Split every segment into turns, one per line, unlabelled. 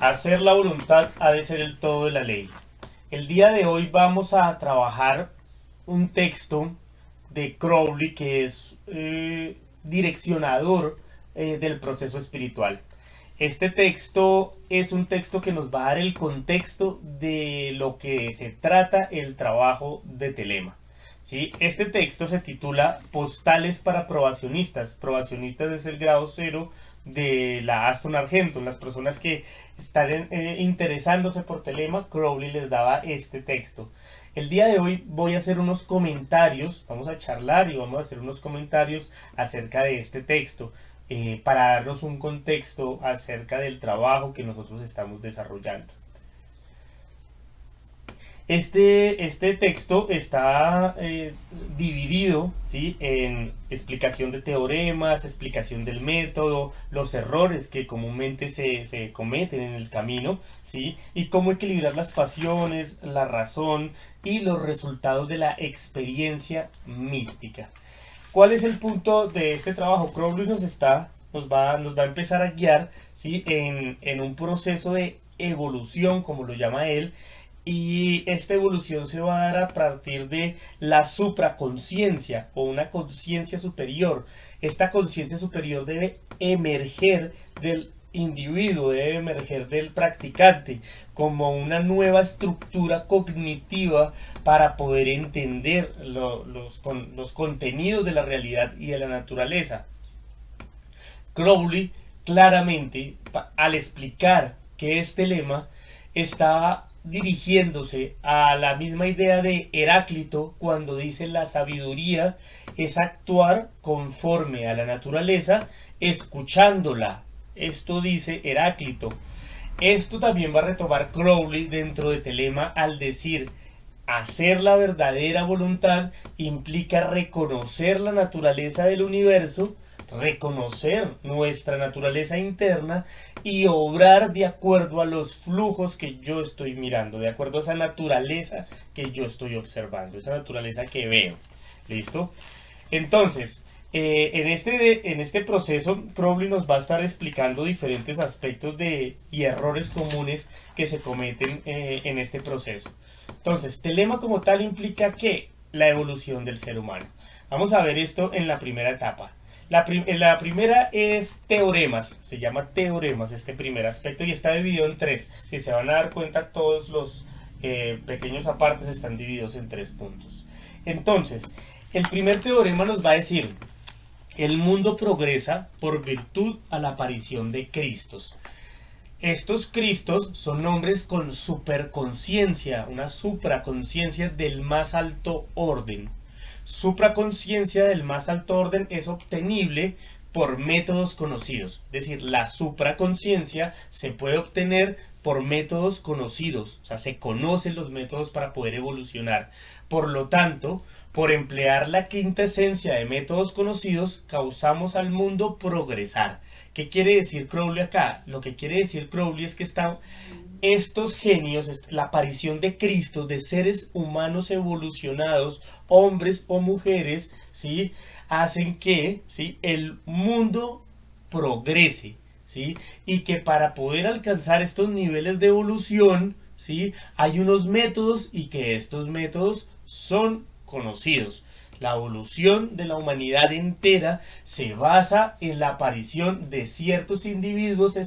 Hacer la voluntad ha de ser el todo de la ley. El día de hoy vamos a trabajar un texto de Crowley que es direccionador del proceso espiritual. Este texto es un texto que nos va a dar el contexto de lo que se trata el trabajo de Telema. ¿Sí? Este texto se titula Postales para probacionistas. Probacionistas es el grado cero de la Aston Argentum. Las personas que están interesándose por Telema, Crowley les daba este texto. El día de hoy voy a hacer unos comentarios, vamos a charlar y vamos a hacer unos comentarios acerca de este texto para darnos un contexto acerca del trabajo que nosotros estamos desarrollando. Este texto está dividido, ¿sí?, en explicación de teoremas, explicación del método, los errores que comúnmente se cometen en el camino, ¿sí?, y cómo equilibrar las pasiones, la razón y los resultados de la experiencia mística. ¿Cuál es el punto de este trabajo? Crowley nos va a empezar a guiar, ¿sí?, en un proceso de evolución, como lo llama él, y esta evolución se va a dar a partir de la supraconciencia o una conciencia superior. Esta conciencia superior debe emerger del individuo, debe emerger del practicante como una nueva estructura cognitiva para poder entender los contenidos de la realidad y de la naturaleza. Crowley claramente, al explicar que este lema está dirigiéndose a la misma idea de Heráclito cuando dice la sabiduría es actuar conforme a la naturaleza, escuchándola. Esto dice Heráclito. Esto también va a retomar Crowley dentro de Telema al decir: hacer la verdadera voluntad implica reconocer la naturaleza del universo, reconocer nuestra naturaleza interna y obrar de acuerdo a los flujos que yo estoy mirando, de acuerdo a esa naturaleza que yo estoy observando, esa naturaleza que veo. ¿Listo? Entonces, en este proceso, Crowley nos va a estar explicando diferentes aspectos y errores comunes que se cometen en este proceso. Entonces, telema como tal implica que la evolución del ser humano. Vamos a ver esto en la primera etapa. La primera es teoremas, se llama teoremas este primer aspecto y está dividido en tres. Si se van a dar cuenta, todos los pequeños apartes están divididos en tres puntos. Entonces, el primer teorema nos va a decir: el mundo progresa por virtud a la aparición de Cristos. Estos Cristos son hombres con superconciencia, una supraconciencia del más alto orden. Supraconciencia del más alto orden es obtenible por métodos conocidos. Es decir, la supraconciencia se puede obtener por métodos conocidos. O sea, se conocen los métodos para poder evolucionar. Por lo tanto, por emplear la quinta esencia de métodos conocidos, causamos al mundo progresar. ¿Qué quiere decir Crowley acá? Lo que quiere decir Crowley es que estos genios, la aparición de Cristo, de seres humanos evolucionados, hombres o mujeres, ¿sí?, hacen que, ¿sí?, el mundo progrese, ¿sí?, y que para poder alcanzar estos niveles de evolución, ¿sí?, hay unos métodos y que estos métodos son conocidos. La evolución de la humanidad entera se basa en la aparición de ciertos individuos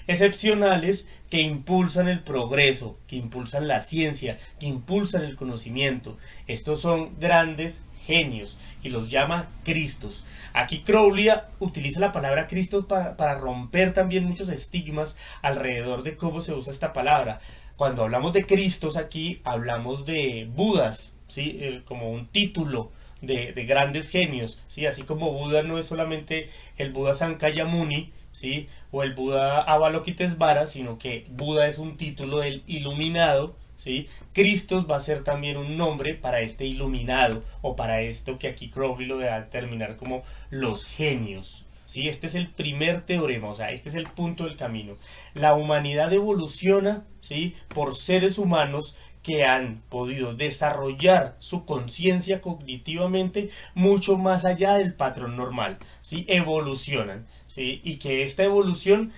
excepcionales que impulsan el progreso, que impulsan la ciencia, que impulsan el conocimiento. Estos son grandes genios y los llama Cristos. Aquí Crowley utiliza la palabra Cristo para romper también muchos estigmas alrededor de cómo se usa esta palabra. Cuando hablamos de Cristos aquí hablamos de Budas, ¿sí?, como un título de grandes genios, ¿sí? Así como Buda no es solamente el Buda Sankayamuni, ¿sí?, o el Buda Avalokitesvara, sino que Buda es un título del iluminado, ¿sí? Cristos va a ser también un nombre para este iluminado, o para esto que aquí Crowley lo va a determinar como los genios. ¿Sí? Este es el primer teorema, o sea, este es el punto del camino. La humanidad evoluciona, ¿sí?, por seres humanos que han podido desarrollar su conciencia cognitivamente mucho más allá del patrón normal, ¿sí? Evolucionan, ¿sí? Y que esta evolución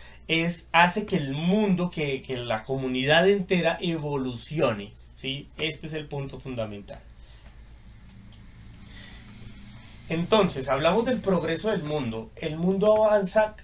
hace que el mundo, que la comunidad entera evolucione, ¿sí? Este es el punto fundamental. Entonces, hablamos del progreso del mundo. El mundo avanza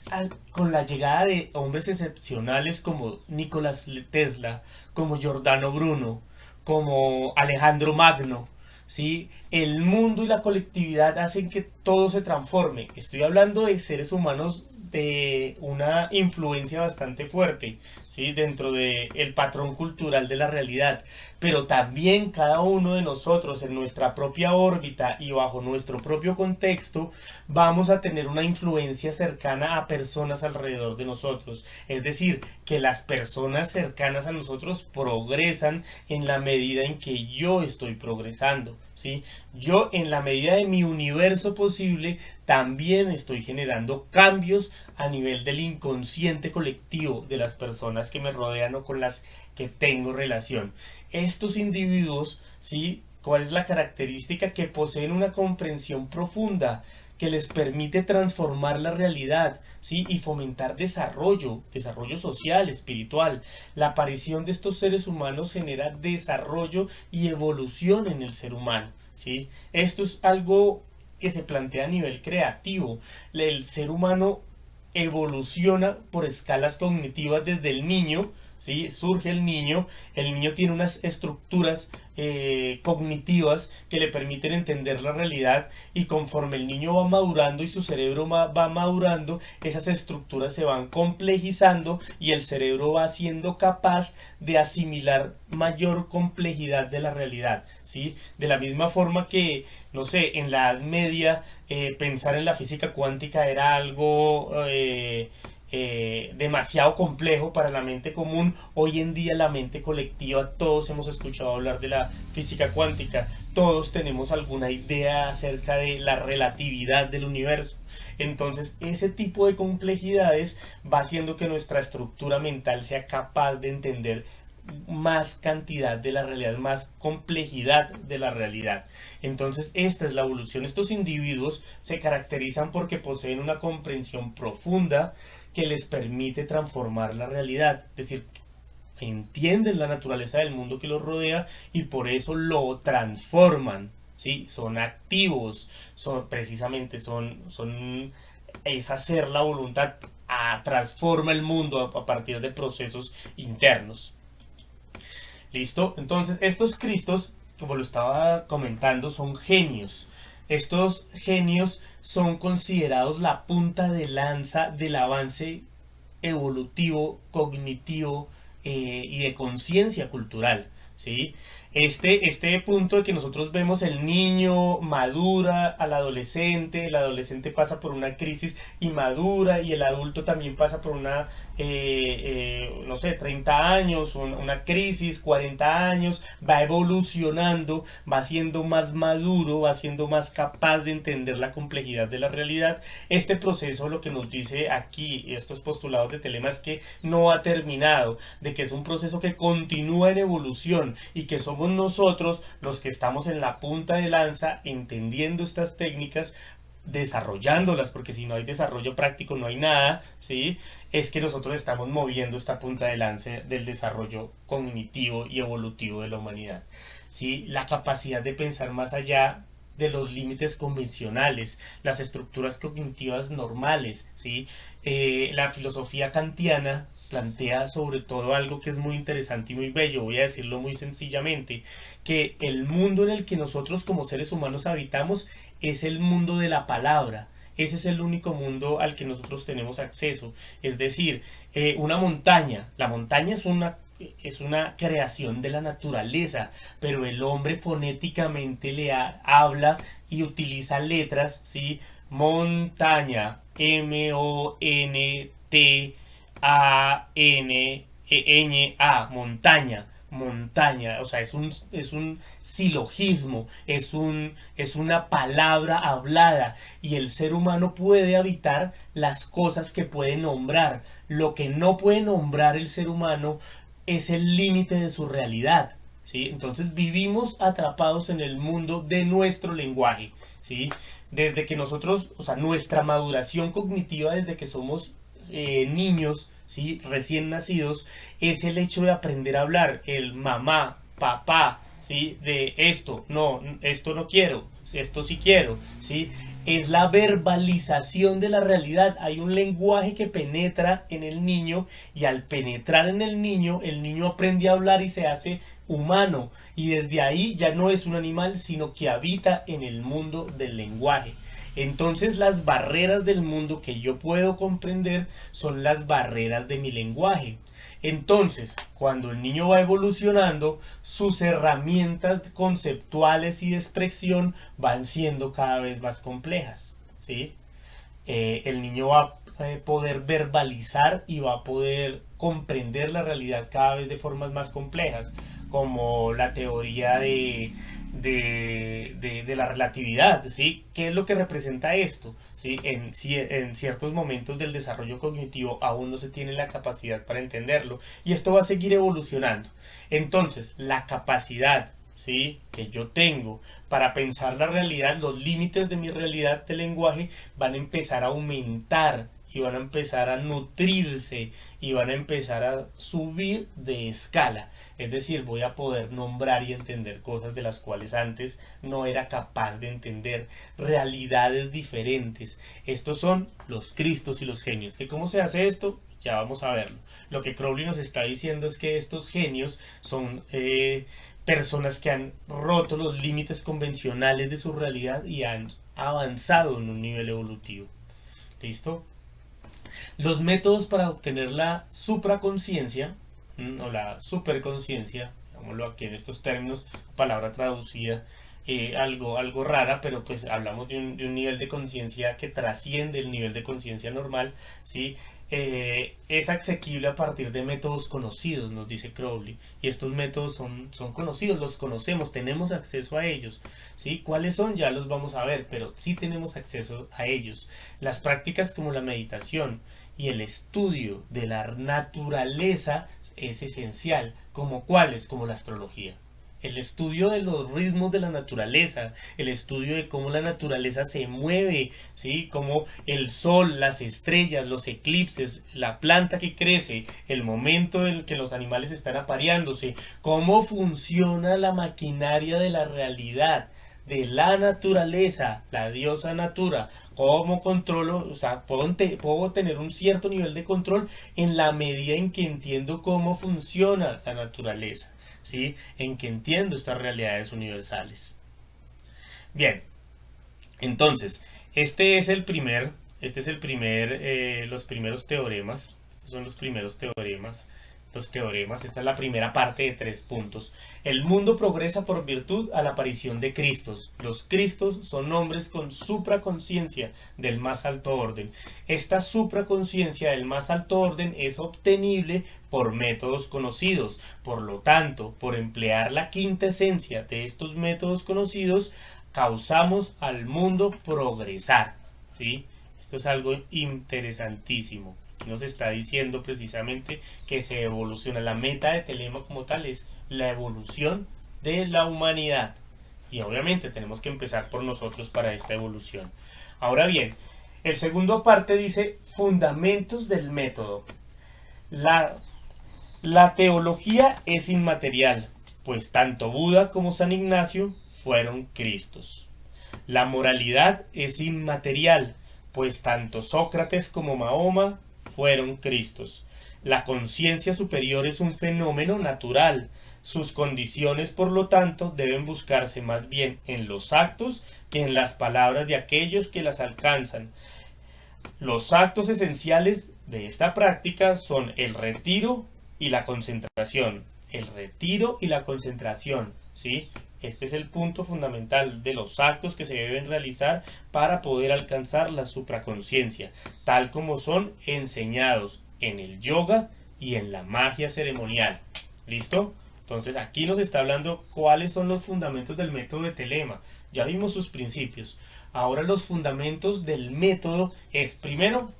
con la llegada de hombres excepcionales como Nikola Tesla, como Giordano Bruno, como Alejandro Magno. ¿Sí? El mundo y la colectividad hacen que todo se transforme. Estoy hablando de seres humanos de una influencia bastante fuerte, ¿sí? Dentro del patrón cultural de la realidad, pero también cada uno de nosotros en nuestra propia órbita y bajo nuestro propio contexto vamos a tener una influencia cercana a personas alrededor de nosotros. Es decir, que las personas cercanas a nosotros progresan en la medida en que yo estoy progresando, ¿sí? Yo, en la medida de mi universo posible, también estoy generando cambios a nivel del inconsciente colectivo de las personas que me rodean o con las que tengo relación. Estos individuos, ¿sí? ¿Cuál es la característica? Que poseen una comprensión profunda que les permite transformar la realidad, ¿sí? Y fomentar desarrollo social, espiritual. La aparición de estos seres humanos genera desarrollo y evolución en el ser humano, ¿sí? Esto es algo que se plantea a nivel creativo. El ser humano evoluciona por escalas cognitivas desde el niño, ¿sí? Surge el niño tiene unas estructuras cognitivas que le permiten entender la realidad, y conforme el niño va madurando y su cerebro va madurando, esas estructuras se van complejizando y el cerebro va siendo capaz de asimilar mayor complejidad de la realidad, ¿sí? De la misma forma que, no sé, en la Edad Media pensar en la física cuántica era algo demasiado complejo para la mente común. Hoy en día la mente colectiva, todos hemos escuchado hablar de la física cuántica, todos tenemos alguna idea acerca de la relatividad del universo. Entonces ese tipo de complejidades va haciendo que nuestra estructura mental sea capaz de entender más cantidad de la realidad, más complejidad de la realidad. Entonces esta es la evolución. Estos individuos se caracterizan porque poseen una comprensión profunda que les permite transformar la realidad, es decir, entienden la naturaleza del mundo que los rodea y por eso lo transforman, ¿sí? Son activos, son precisamente es hacer la voluntad, transforma el mundo a partir de procesos internos. ¿Listo? Entonces, estos Cristos, como lo estaba comentando, son genios. Estos genios son considerados la punta de lanza del avance evolutivo, cognitivo y de conciencia cultural, ¿sí? Este punto de que nosotros vemos el niño madura al adolescente, el adolescente pasa por una crisis y madura, y el adulto también pasa por una, no sé, 30 años, una crisis, 40 años, va evolucionando, va siendo más maduro, va siendo más capaz de entender la complejidad de la realidad. Este proceso, lo que nos dice aquí estos postulados de Telema, es que no ha terminado, de que es un proceso que continúa en evolución y que somos nosotros los que estamos en la punta de lanza entendiendo estas técnicas, desarrollándolas, porque si no hay desarrollo práctico no hay nada, ¿sí? Es que nosotros estamos moviendo esta punta de lanza del desarrollo cognitivo y evolutivo de la humanidad, ¿sí? La capacidad de pensar más allá de los límites convencionales, las estructuras cognitivas normales, ¿sí? La filosofía kantiana plantea sobre todo algo que es muy interesante y muy bello, voy a decirlo muy sencillamente, que el mundo en el que nosotros como seres humanos habitamos es el mundo de la palabra. Ese es el único mundo al que nosotros tenemos acceso. Es decir, una montaña. La montaña es una creación de la naturaleza, pero el hombre fonéticamente habla y utiliza letras, ¿sí? Montaña, Montana, montaña, montaña, o sea, es un silogismo, es una palabra hablada, y el ser humano puede habitar las cosas que puede nombrar. Lo que no puede nombrar el ser humano es el límite de su realidad, ¿sí? Entonces vivimos atrapados en el mundo de nuestro lenguaje, ¿sí? Desde que nosotros, o sea, nuestra maduración cognitiva desde que somos niños, ¿sí? Recién nacidos, es el hecho de aprender a hablar, el mamá, papá, ¿sí? De esto, no, esto no quiero, esto sí quiero, ¿sí? Es la verbalización de la realidad. Hay un lenguaje que penetra en el niño y al penetrar en el niño aprende a hablar y se hace humano. Y desde ahí ya no es un animal, sino que habita en el mundo del lenguaje. Entonces las barreras del mundo que yo puedo comprender son las barreras de mi lenguaje. Entonces, cuando el niño va evolucionando, sus herramientas conceptuales y de expresión van siendo cada vez más complejas, ¿sí? El niño va a poder verbalizar y va a poder comprender la realidad cada vez de formas más complejas, como la teoría de la relatividad, ¿sí? ¿Qué es lo que representa esto? ¿Sí? En ciertos momentos del desarrollo cognitivo aún no se tiene la capacidad para entenderlo y esto va a seguir evolucionando. Entonces, la capacidad, ¿sí? Que yo tengo para pensar la realidad, los límites de mi realidad de lenguaje van a empezar a aumentar y van a empezar a nutrirse y van a empezar a subir de escala. Es decir, voy a poder nombrar y entender cosas de las cuales antes no era capaz de entender, realidades diferentes. Estos son los Cristos y los genios. ¿Que cómo se hace esto? Ya vamos a verlo. Lo que Crowley nos está diciendo es que estos genios son personas que han roto los límites convencionales de su realidad y han avanzado en un nivel evolutivo. ¿Listo? Los métodos para obtener la supraconciencia o la superconciencia, digámoslo aquí en estos términos, palabra traducida, algo rara, pero pues hablamos de un nivel de conciencia que trasciende el nivel de conciencia normal, ¿sí? Es asequible a partir de métodos conocidos, nos dice Crowley, y estos métodos son conocidos, los conocemos, tenemos acceso a ellos, ¿sí? ¿Cuáles son? Ya los vamos a ver, pero sí tenemos acceso a ellos. Las prácticas como la meditación y el estudio de la naturaleza es esencial, como cuáles, como la astrología. El estudio de los ritmos de la naturaleza, el estudio de cómo la naturaleza se mueve, ¿sí? Cómo el sol, las estrellas, los eclipses, la planta que crece, el momento en que los animales están apareándose, cómo funciona la maquinaria de la realidad, de la naturaleza, la diosa natura, cómo controlo, o sea, puedo tener un cierto nivel de control en la medida en que entiendo cómo funciona la naturaleza, ¿sí? En que entiendo estas realidades universales. Bien, entonces, los primeros teoremas, estos son los primeros teoremas, esta es la primera parte de 3 puntos. El mundo progresa por virtud a la aparición de Cristos. Los Cristos son hombres con supraconciencia del más alto orden. Esta supraconciencia del más alto orden es obtenible por métodos conocidos. Por lo tanto, por emplear la quinta esencia de estos métodos conocidos, causamos al mundo progresar, ¿sí? Esto es algo interesantísimo. Nos está diciendo precisamente que se evoluciona. La meta de Telema como tal es la evolución de la humanidad. Y obviamente tenemos que empezar por nosotros para esta evolución. Ahora bien, el segundo parte dice fundamentos del método. La teología es inmaterial, pues tanto Buda como San Ignacio fueron Cristos. La moralidad es inmaterial, pues tanto Sócrates como Mahoma fueron Cristos. La conciencia superior es un fenómeno natural. Sus condiciones, por lo tanto, deben buscarse más bien en los actos que en las palabras de aquellos que las alcanzan. Los actos esenciales de esta práctica son el retiro y la concentración. El retiro y la concentración, ¿sí? Este es el punto fundamental de los actos que se deben realizar para poder alcanzar la supraconciencia, tal como son enseñados en el yoga y en la magia ceremonial. ¿Listo? Entonces aquí nos está hablando cuáles son los fundamentos del método de Telema. Ya vimos sus principios. Ahora los fundamentos del método es, primero,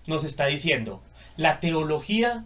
nos está diciendo, la teología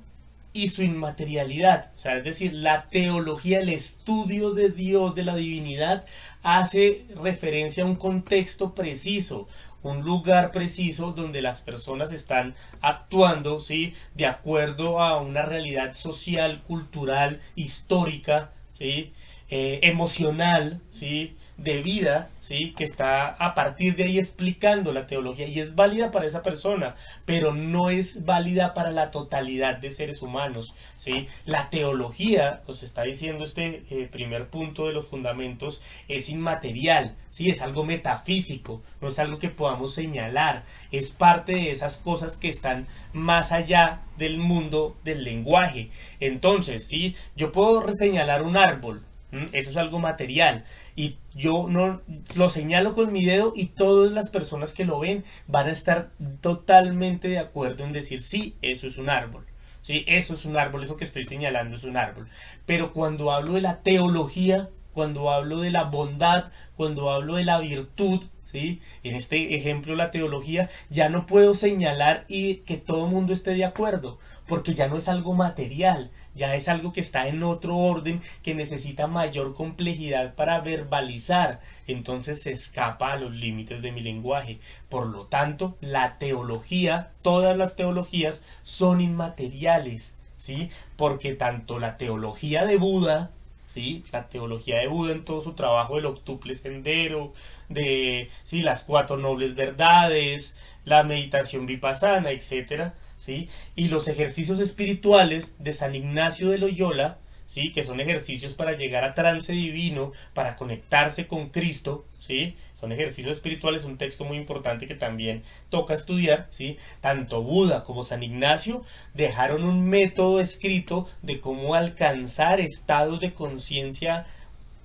y su inmaterialidad. O sea, es decir, la teología, el estudio de Dios, de la divinidad, hace referencia a un contexto preciso, un lugar preciso donde las personas están actuando, ¿sí? De acuerdo a una realidad social, cultural, histórica, ¿sí? Emocional, ¿sí? De vida, ¿sí? Que está a partir de ahí explicando la teología y es válida para esa persona, pero no es válida para la totalidad de seres humanos, ¿sí? La teología, nos está diciendo este primer punto de los fundamentos, es inmaterial, ¿sí? Es algo metafísico, no es algo que podamos señalar, es parte de esas cosas que están más allá del mundo del lenguaje. Entonces, ¿sí? Yo puedo reseñalar un árbol, eso es algo material y yo no lo señalo con mi dedo y todas las personas que lo ven van a estar totalmente de acuerdo en decir sí, eso es un árbol. Sí, eso es un árbol, eso que estoy señalando es un árbol. Pero cuando hablo de la teología, cuando hablo de la bondad, cuando hablo de la virtud, ¿sí? En este ejemplo la teología, ya no puedo señalar y que todo el mundo esté de acuerdo, porque ya no es algo material, ya es algo que está en otro orden, que necesita mayor complejidad para verbalizar, entonces se escapa a los límites de mi lenguaje. Por lo tanto, la teología, todas las teologías son inmateriales, ¿sí? Porque tanto la teología de Buda, ¿sí? La teología de Buda en todo su trabajo del octuple sendero, de ¿sí? Las cuatro nobles verdades, la meditación vipassana, etcétera, ¿sí? Y los ejercicios espirituales de San Ignacio de Loyola, ¿sí? Que son ejercicios para llegar a trance divino, para conectarse con Cristo, ¿sí? Son ejercicios espirituales, un texto muy importante que también toca estudiar, ¿sí? Tanto Buda como San Ignacio dejaron un método escrito de cómo alcanzar estados de conciencia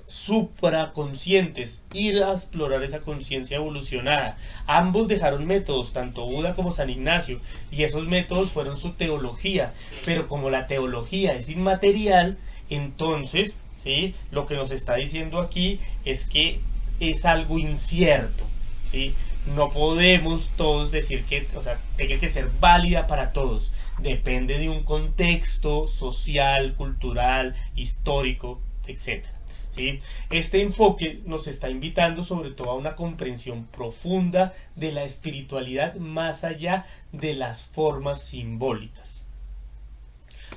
supraconscientes, ir a explorar esa conciencia evolucionada. Ambos dejaron métodos, tanto Buda como San Ignacio, y esos métodos fueron su teología. Pero como la teología es inmaterial, entonces, ¿sí? Lo que nos está diciendo aquí es que es algo incierto, ¿sí? No podemos todos decir que, o sea, tiene que ser válida para todos. Depende de un contexto social, cultural, histórico, etcétera. ¿Sí? Este enfoque nos está invitando sobre todo a una comprensión profunda de la espiritualidad más allá de las formas simbólicas.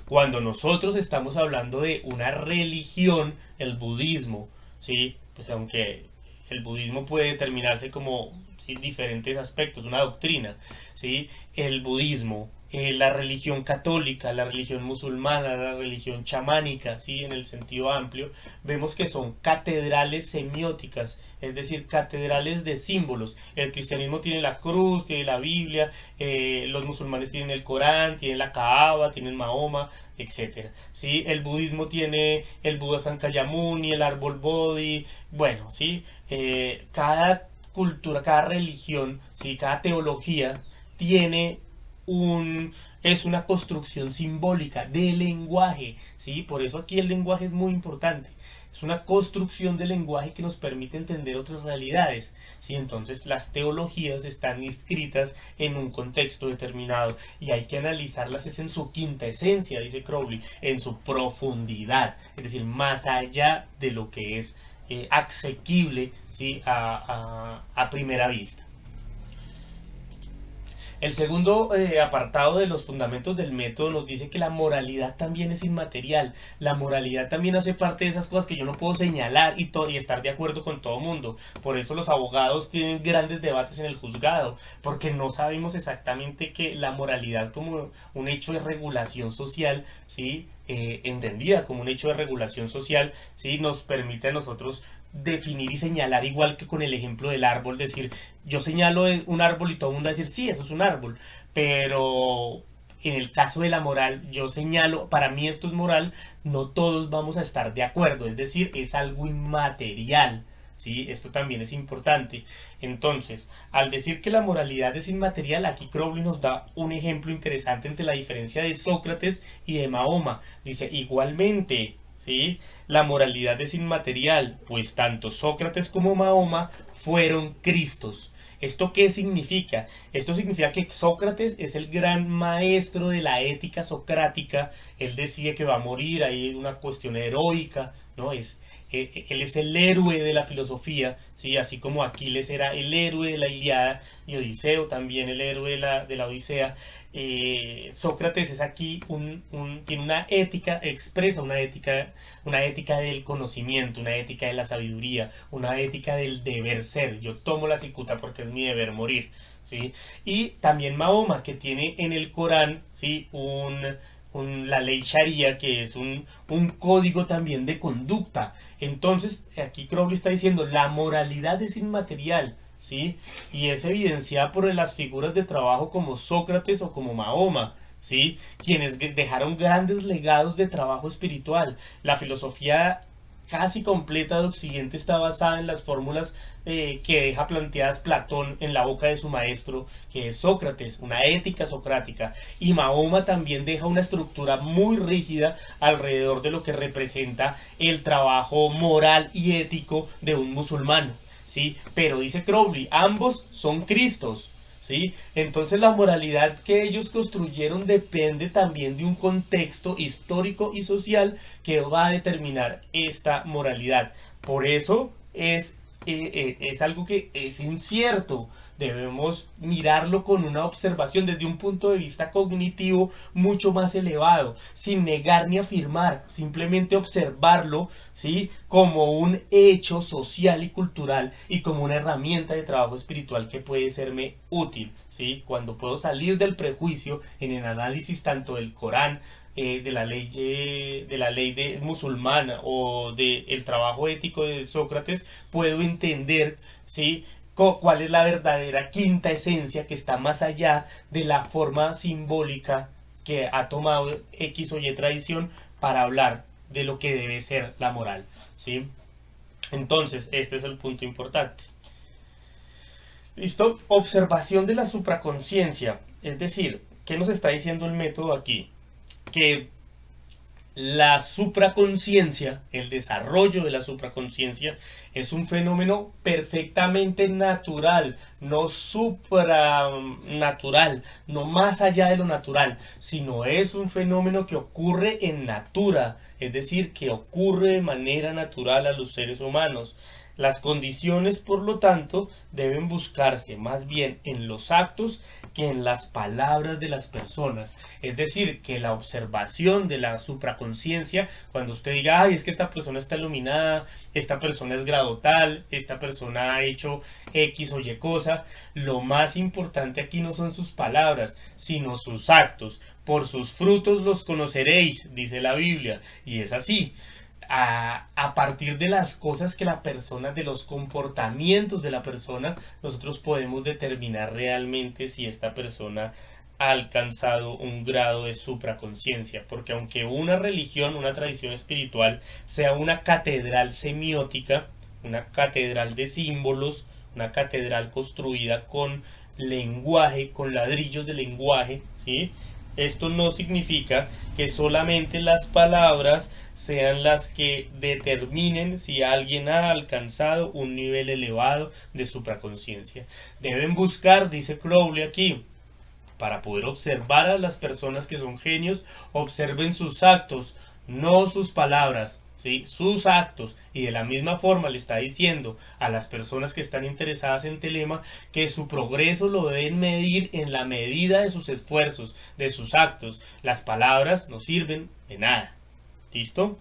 Cuando nosotros estamos hablando de una religión, el budismo, ¿sí? Pues aunque el budismo puede determinarse como ¿sí? Diferentes aspectos, una doctrina, ¿sí? El budismo, la religión católica, la religión musulmana, la religión chamánica, ¿sí? En el sentido amplio, vemos que son catedrales semióticas, es decir, catedrales de símbolos. El cristianismo tiene la cruz, tiene la Biblia, los musulmanes tienen el Corán, tienen la Kaaba, tienen Mahoma, etcétera. ¿Sí? El budismo tiene el Buda Sakyamuni, el árbol Bodhi, bueno, ¿sí? Cada cultura, cada religión, ¿sí? Cada teología tiene es una construcción simbólica de lenguaje, ¿sí? Por eso aquí el lenguaje es muy importante. Es una construcción de lenguaje que nos permite entender otras realidades, ¿sí? Entonces las teologías están inscritas en un contexto determinado y hay que analizarlas es en su quinta esencia, dice Crowley, en su profundidad, es decir, más allá de lo que es asequible, ¿sí? A primera vista. El segundo apartado de los fundamentos del método nos dice que la moralidad también es inmaterial. La moralidad también hace parte de esas cosas que yo no puedo señalar y estar de acuerdo con todo mundo. Por eso los abogados tienen grandes debates en el juzgado, porque no sabemos exactamente que la moralidad como un hecho de regulación social, ¿sí? Entendida como un hecho de regulación social, ¿sí? Nos permite a nosotros definir y señalar igual que con el ejemplo del árbol, decir, yo señalo un árbol y todo el mundo va a decir, sí, eso es un árbol, pero en el caso de la moral, yo señalo, para mí esto es moral, no todos vamos a estar de acuerdo, es decir, es algo inmaterial. ¿Sí? Esto también es importante. Entonces, al decir que la moralidad es inmaterial, aquí Crowley nos da un ejemplo interesante entre la diferencia de Sócrates y de Mahoma. Dice, igualmente, ¿sí? La moralidad es inmaterial, pues tanto Sócrates como Mahoma fueron Cristos. ¿Esto qué significa? Esto significa que Sócrates es el gran maestro de la ética socrática. Él decide que va a morir, hay una cuestión heroica, ¿no? Él es el héroe de la filosofía, ¿sí? Así como Aquiles era el héroe de la Ilíada y Odiseo también el héroe de la Odisea. Sócrates es aquí tiene una ética, expresa una ética del conocimiento, una ética de la sabiduría, una ética del deber ser. Yo tomo la cicuta porque es mi deber morir, ¿sí? Y también Mahoma, que tiene en el Corán, ¿sí? La ley Sharia, que es un código también de conducta. Entonces, aquí Crowley está diciendo, la moralidad es inmaterial, ¿sí? Y es evidenciada por las figuras de trabajo como Sócrates o como Mahoma, ¿sí? Quienes dejaron grandes legados de trabajo espiritual. La filosofía casi completa de Occidente está basada en las fórmulas que deja planteadas Platón en la boca de su maestro, que es Sócrates, una ética socrática. Y Mahoma también deja una estructura muy rígida alrededor de lo que representa el trabajo moral y ético de un musulmán, ¿sí? Pero dice Crowley, ambos son Cristos, ¿sí? Entonces la moralidad que ellos construyeron depende también de un contexto histórico y social que va a determinar esta moralidad. Por eso es algo que es incierto. Debemos mirarlo con una observación desde un punto de vista cognitivo mucho más elevado, sin negar ni afirmar, simplemente observarlo, ¿sí? Como un hecho social y cultural y como una herramienta de trabajo espiritual que puede serme útil, ¿sí? Cuando puedo salir del prejuicio en el análisis tanto del Corán, de la ley de musulmana o del trabajo ético de Sócrates, puedo entender, ¿sí? Cuál es la verdadera quinta esencia que está más allá de la forma simbólica que ha tomado X o Y tradición para hablar de lo que debe ser la moral, ¿sí? Entonces, este es el punto importante. ¿Listo? Observación de la supraconciencia. Es decir, ¿qué nos está diciendo el método aquí? Que la supraconciencia, el desarrollo de la supraconciencia, es un fenómeno perfectamente natural, no supranatural, no más allá de lo natural, sino es un fenómeno que ocurre en natura, es decir, que ocurre de manera natural a los seres humanos. Las condiciones, por lo tanto, deben buscarse más bien en los actos que en las palabras de las personas. Es decir, que la observación de la supraconciencia, cuando usted diga, ay, es que esta persona está iluminada, esta persona es grado tal, esta persona ha hecho X o Y cosa, lo más importante aquí no son sus palabras, sino sus actos. Por sus frutos los conoceréis, dice la Biblia, y es así. A partir de las cosas que la persona, de los comportamientos de la persona, nosotros podemos determinar realmente si esta persona ha alcanzado un grado de supraconciencia, porque aunque una religión, una tradición espiritual sea una catedral semiótica, una catedral de símbolos, una catedral construida con lenguaje, con ladrillos de lenguaje, ¿sí? Esto no significa que solamente las palabras sean las que determinen si alguien ha alcanzado un nivel elevado de supraconciencia. Deben buscar, dice Crowley aquí, para poder observar a las personas que son genios, observen sus actos, no sus palabras, ¿sí? Sus actos. Y de la misma forma le está diciendo a las personas que están interesadas en Telema que su progreso lo deben medir en la medida de sus esfuerzos, de sus actos. Las palabras no sirven de nada. ¿Listo?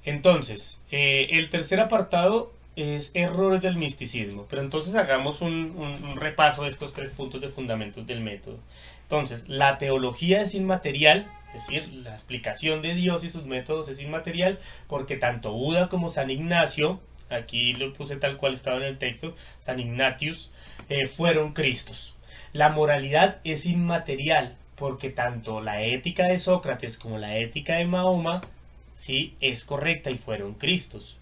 Entonces, el tercer apartado es errores del misticismo. Pero entonces hagamos un repaso de estos tres puntos de fundamentos del método. Entonces, la teología es inmaterial, es decir, la explicación de Dios y sus métodos es inmaterial, porque tanto Buda como San Ignacio, aquí lo puse tal cual estaba en el texto, San Ignatius, fueron Cristos. La moralidad es inmaterial, porque tanto la ética de Sócrates como la ética de Mahoma, ¿sí?, es correcta y fueron Cristos.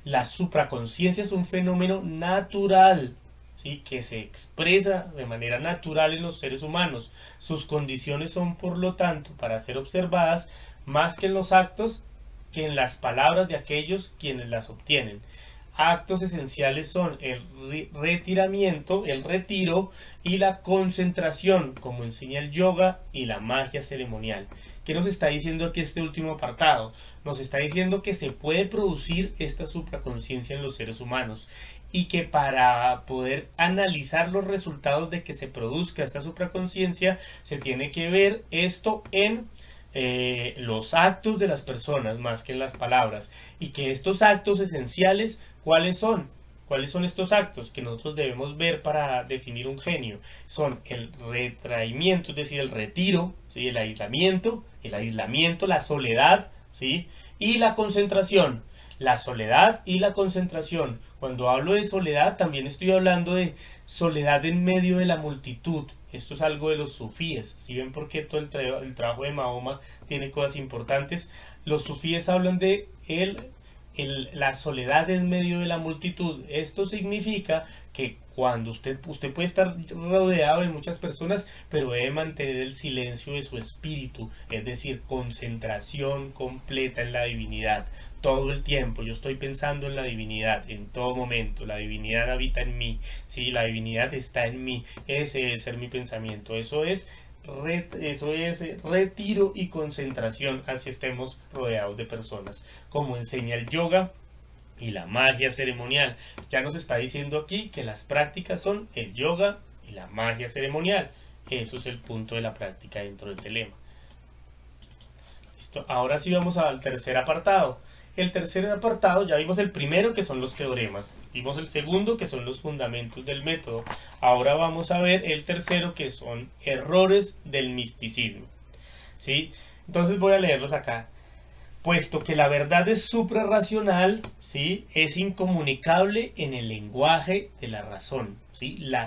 La supraconciencia es un fenómeno natural, ¿sí?, que se expresa de manera natural en los seres humanos. Sus condiciones son, por lo tanto, para ser observadas más que en los actos que en las palabras de aquellos quienes las obtienen. actos esenciales son el retiramiento, el retiro y la concentración, como enseña el yoga y la magia ceremonial. ¿Qué nos está diciendo aquí este último apartado? Nos está diciendo que se puede producir esta supraconciencia en los seres humanos y que para poder analizar los resultados de que se produzca esta supraconciencia se tiene que ver esto en los actos de las personas más que en las palabras, y que estos actos esenciales, ¿cuáles son? ¿Cuáles son estos actos que nosotros debemos ver para definir un genio? Son el retraimiento, es decir, el retiro, ¿sí? El aislamiento, la soledad, ¿sí? Y la concentración. La soledad y la concentración. Cuando hablo de soledad, también estoy hablando de soledad en medio de la multitud. Esto es algo de los sufíes. Si ven por qué todo el trabajo de Mahoma tiene cosas importantes, los sufíes hablan de la soledad en medio de la multitud. Esto significa que cuando usted puede estar rodeado de muchas personas, pero debe mantener el silencio de su espíritu, es decir, concentración completa en la divinidad. Todo el tiempo yo estoy pensando en la divinidad, en todo momento. La divinidad habita en mí, sí, la divinidad está en mí. Ese debe ser mi pensamiento. Eso es retiro y concentración, así estemos rodeados de personas, como enseña el yoga y la magia ceremonial. Ya nos está diciendo aquí que las prácticas son el yoga y la magia ceremonial. Eso es el punto de la práctica dentro del telema. ¿Listo? Ahora sí vamos al tercer apartado. El tercer apartado, ya vimos el primero que son los teoremas, vimos el segundo que son los fundamentos del método. Ahora vamos a ver el tercero que son errores del misticismo, ¿sí? Entonces voy a leerlos acá. Puesto que la verdad es suprarracional, ¿sí? Es incomunicable en el lenguaje de la razón, ¿sí? La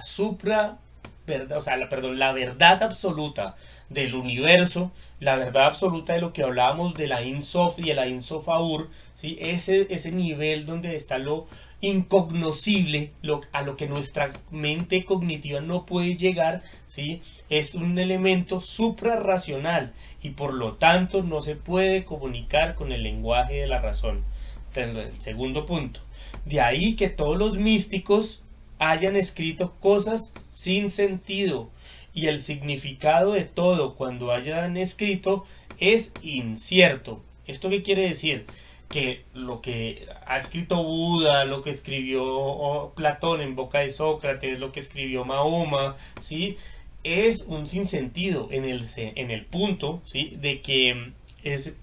verdad, o sea, la verdad absoluta del universo, la verdad absoluta de lo que hablábamos de la Ein Sof y de la Ein Sof Aur, ¿sí? Ese nivel donde está lo incognoscible, a lo que nuestra mente cognitiva no puede llegar, ¿sí? Es un elemento suprarracional y por lo tanto no se puede comunicar con el lenguaje de la razón. El segundo punto. De ahí que todos los místicos hayan escrito cosas sin sentido y el significado de todo cuando hayan escrito es incierto. ¿Esto qué quiere decir? Que lo que ha escrito Buda, lo que escribió Platón en boca de Sócrates, lo que escribió Mahoma, ¿sí? Es un sinsentido en el punto, ¿sí? De que es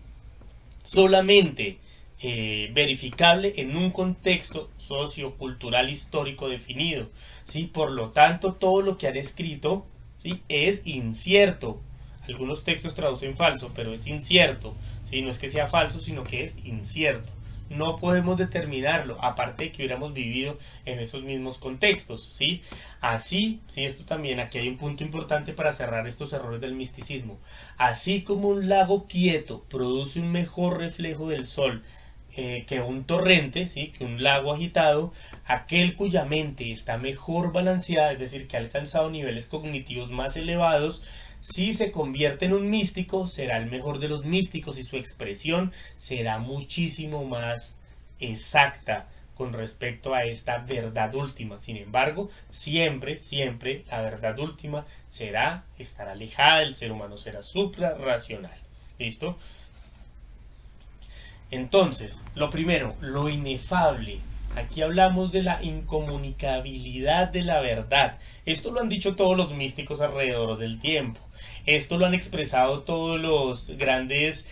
solamente verificable en un contexto sociocultural histórico definido, ¿sí? Por lo tanto, todo lo que han escrito, ¿sí? Es incierto. Algunos textos traducen falso, pero es incierto, ¿sí? No es que sea falso, sino que es incierto. No podemos determinarlo, aparte de que hubiéramos vivido en esos mismos contextos, ¿sí? Así, sí, esto también, aquí hay un punto importante para cerrar estos errores del misticismo. Así como un lago quieto produce un mejor reflejo del sol que un torrente, ¿sí? Que un lago agitado, aquel cuya mente está mejor balanceada, es decir, que ha alcanzado niveles cognitivos más elevados, si se convierte en un místico, será el mejor de los místicos y su expresión será muchísimo más exacta con respecto a esta verdad última. Sin embargo, siempre, siempre la verdad última estará alejada del ser humano, será suprarracional. ¿Listo? Entonces, lo primero, lo inefable. Aquí hablamos de la incomunicabilidad de la verdad. Esto lo han dicho todos los místicos alrededor del tiempo. Esto lo han expresado todos los grandes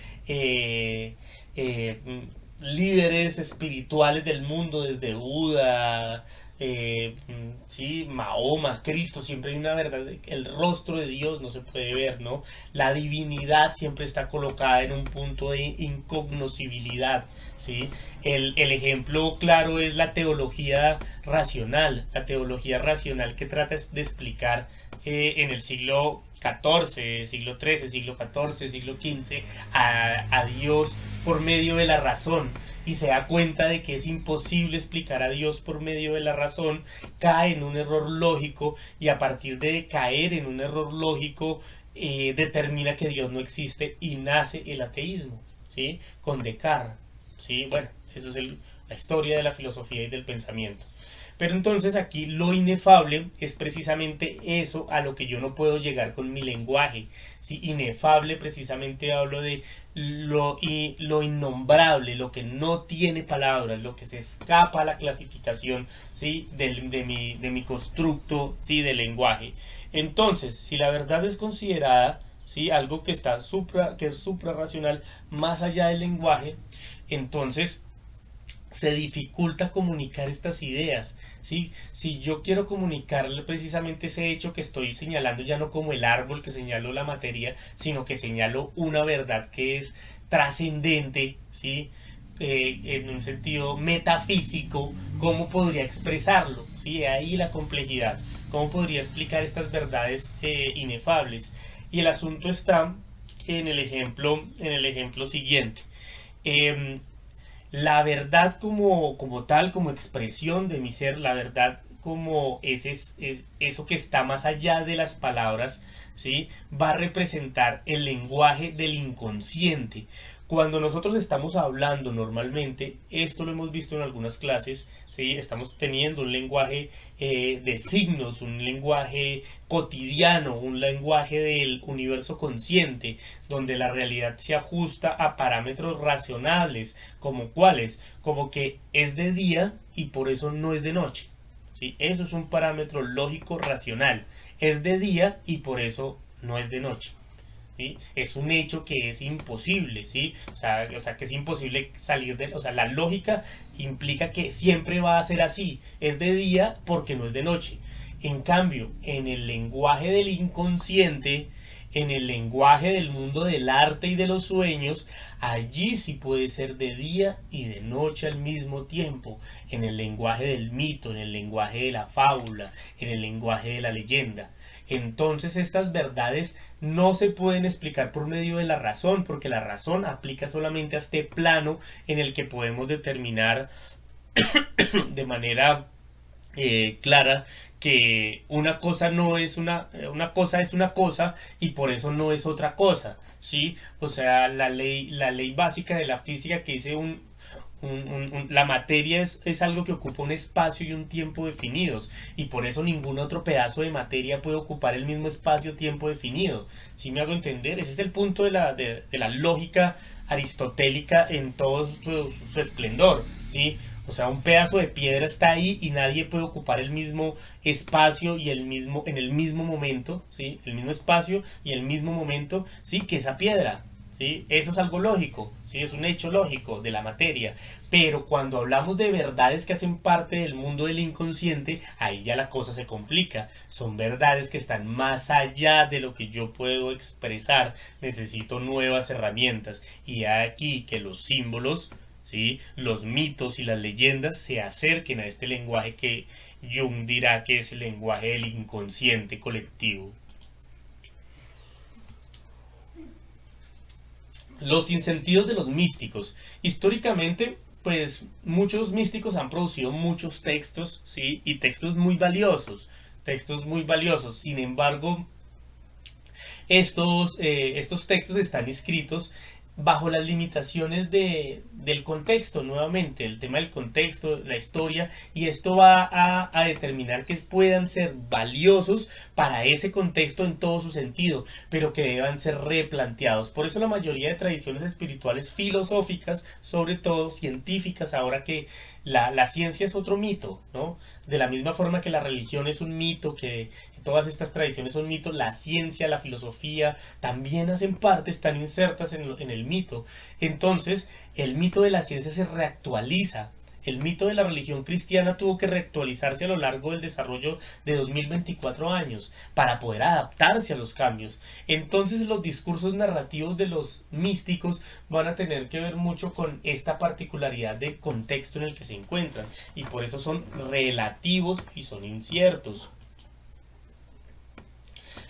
líderes espirituales del mundo, desde Buda, sí, Mahoma, Cristo, siempre hay una verdad, el rostro de Dios no se puede ver, ¿no? La divinidad siempre está colocada en un punto de incognoscibilidad, ¿sí? El ejemplo claro es la teología racional que trata de explicar en el siglo XIV, siglo XIII, siglo XIV, siglo XV, a Dios por medio de la razón, y se da cuenta de que es imposible explicar a Dios por medio de la razón, cae en un error lógico y a partir de caer en un error lógico determina que Dios no existe y nace el ateísmo, ¿sí? Con Descartes, ¿sí? Bueno, eso es la historia de la filosofía y del pensamiento. Pero entonces aquí lo inefable es precisamente eso a lo que yo no puedo llegar con mi lenguaje. ¿Sí? Inefable precisamente hablo de lo innombrable, lo que no tiene palabras, lo que se escapa a la clasificación, ¿sí? de mi constructo, ¿sí? del lenguaje. Entonces, si la verdad es considerada, ¿sí? algo que es suprarracional, más allá del lenguaje, entonces se dificulta comunicar estas ideas, ¿sí? Si yo quiero comunicarle precisamente ese hecho que estoy señalando, ya no como el árbol que señalo la materia, sino que señalo una verdad que es trascendente, ¿sí? En un sentido metafísico, ¿cómo podría expresarlo? ¿Sí? Ahí la complejidad. ¿Cómo podría explicar estas verdades inefables? Y el asunto está en el ejemplo siguiente. Eh, la verdad como tal, como expresión de mi ser, la verdad como eso que está más allá de las palabras, ¿sí? Va a representar el lenguaje del inconsciente. Cuando nosotros estamos hablando normalmente, esto lo hemos visto en algunas clases, ¿sí? Estamos teniendo un lenguaje de signos, un lenguaje cotidiano, un lenguaje del universo consciente, donde la realidad se ajusta a parámetros racionales, como cuáles, como que es de día y por eso no es de noche. ¿Sí? Eso es un parámetro lógico racional. Es de día y por eso no es de noche. ¿Sí? Es un hecho que es imposible, ¿sí? O sea, que es imposible salir de... O sea, la lógica implica que siempre va a ser así. Es de día porque no es de noche. En cambio, en el lenguaje del inconsciente, en el lenguaje del mundo del arte y de los sueños, allí sí puede ser de día y de noche al mismo tiempo. En el lenguaje del mito, en el lenguaje de la fábula, en el lenguaje de la leyenda. Entonces estas verdades no se pueden explicar por medio de la razón, porque la razón aplica solamente a este plano en el que podemos determinar de manera clara que una cosa no es una cosa es una cosa y por eso no es otra cosa, ¿sí? O sea, la ley básica de la física que dice la materia es algo que ocupa un espacio y un tiempo definidos y por eso ningún otro pedazo de materia puede ocupar el mismo espacio-tiempo definido. ¿Sí me hago entender? Ese es el punto de la lógica aristotélica en todo su esplendor, ¿sí? O sea, un pedazo de piedra está ahí y nadie puede ocupar el mismo espacio y en el mismo momento, ¿sí? El mismo espacio y el mismo momento, ¿sí? Que esa piedra, ¿sí? Eso es algo lógico, ¿sí? Es un hecho lógico de la materia. Pero cuando hablamos de verdades que hacen parte del mundo del inconsciente, ahí ya la cosa se complica. Son verdades que están más allá de lo que yo puedo expresar. Necesito nuevas herramientas. Y aquí que los símbolos, ¿sí? Los mitos y las leyendas se acerquen a este lenguaje que Jung dirá que es el lenguaje del inconsciente colectivo. Los sinsentidos de los místicos. Históricamente, pues muchos místicos han producido muchos textos, ¿sí? Y textos muy valiosos. Textos muy valiosos. Sin embargo, estos textos están escritos bajo las limitaciones del contexto, nuevamente, el tema del contexto, la historia, y esto va a determinar que puedan ser valiosos para ese contexto en todo su sentido, pero que deban ser replanteados. Por eso la mayoría de tradiciones espirituales filosóficas, sobre todo científicas, ahora que la ciencia es otro mito, ¿no? De la misma forma que la religión es un mito, que todas estas tradiciones son mitos, la ciencia, la filosofía, también hacen parte, están insertas en el mito. Entonces, el mito de la ciencia se reactualiza. El mito de la religión cristiana tuvo que reactualizarse a lo largo del desarrollo de 2024 años para poder adaptarse a los cambios. Entonces los discursos narrativos de los místicos van a tener que ver mucho con esta particularidad de contexto en el que se encuentran y por eso son relativos y son inciertos.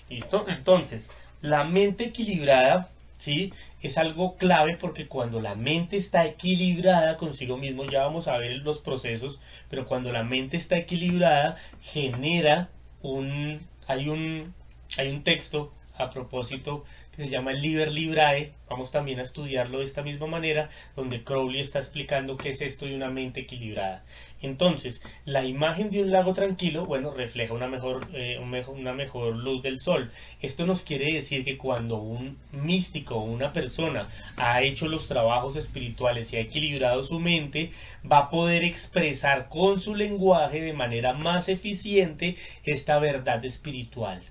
¿Listo? Entonces, la mente equilibrada, ¿sí? Es algo clave porque cuando la mente está equilibrada consigo mismo, ya vamos a ver los procesos, pero cuando la mente está equilibrada, genera un, hay un texto a propósito que se llama el Liber Librae. Vamos también a estudiarlo de esta misma manera, donde Crowley está explicando qué es esto de una mente equilibrada. Entonces, la imagen de un lago tranquilo, bueno, refleja una mejor luz del sol. Esto nos quiere decir que cuando un místico o una persona ha hecho los trabajos espirituales y ha equilibrado su mente, va a poder expresar con su lenguaje de manera más eficiente esta verdad espiritual,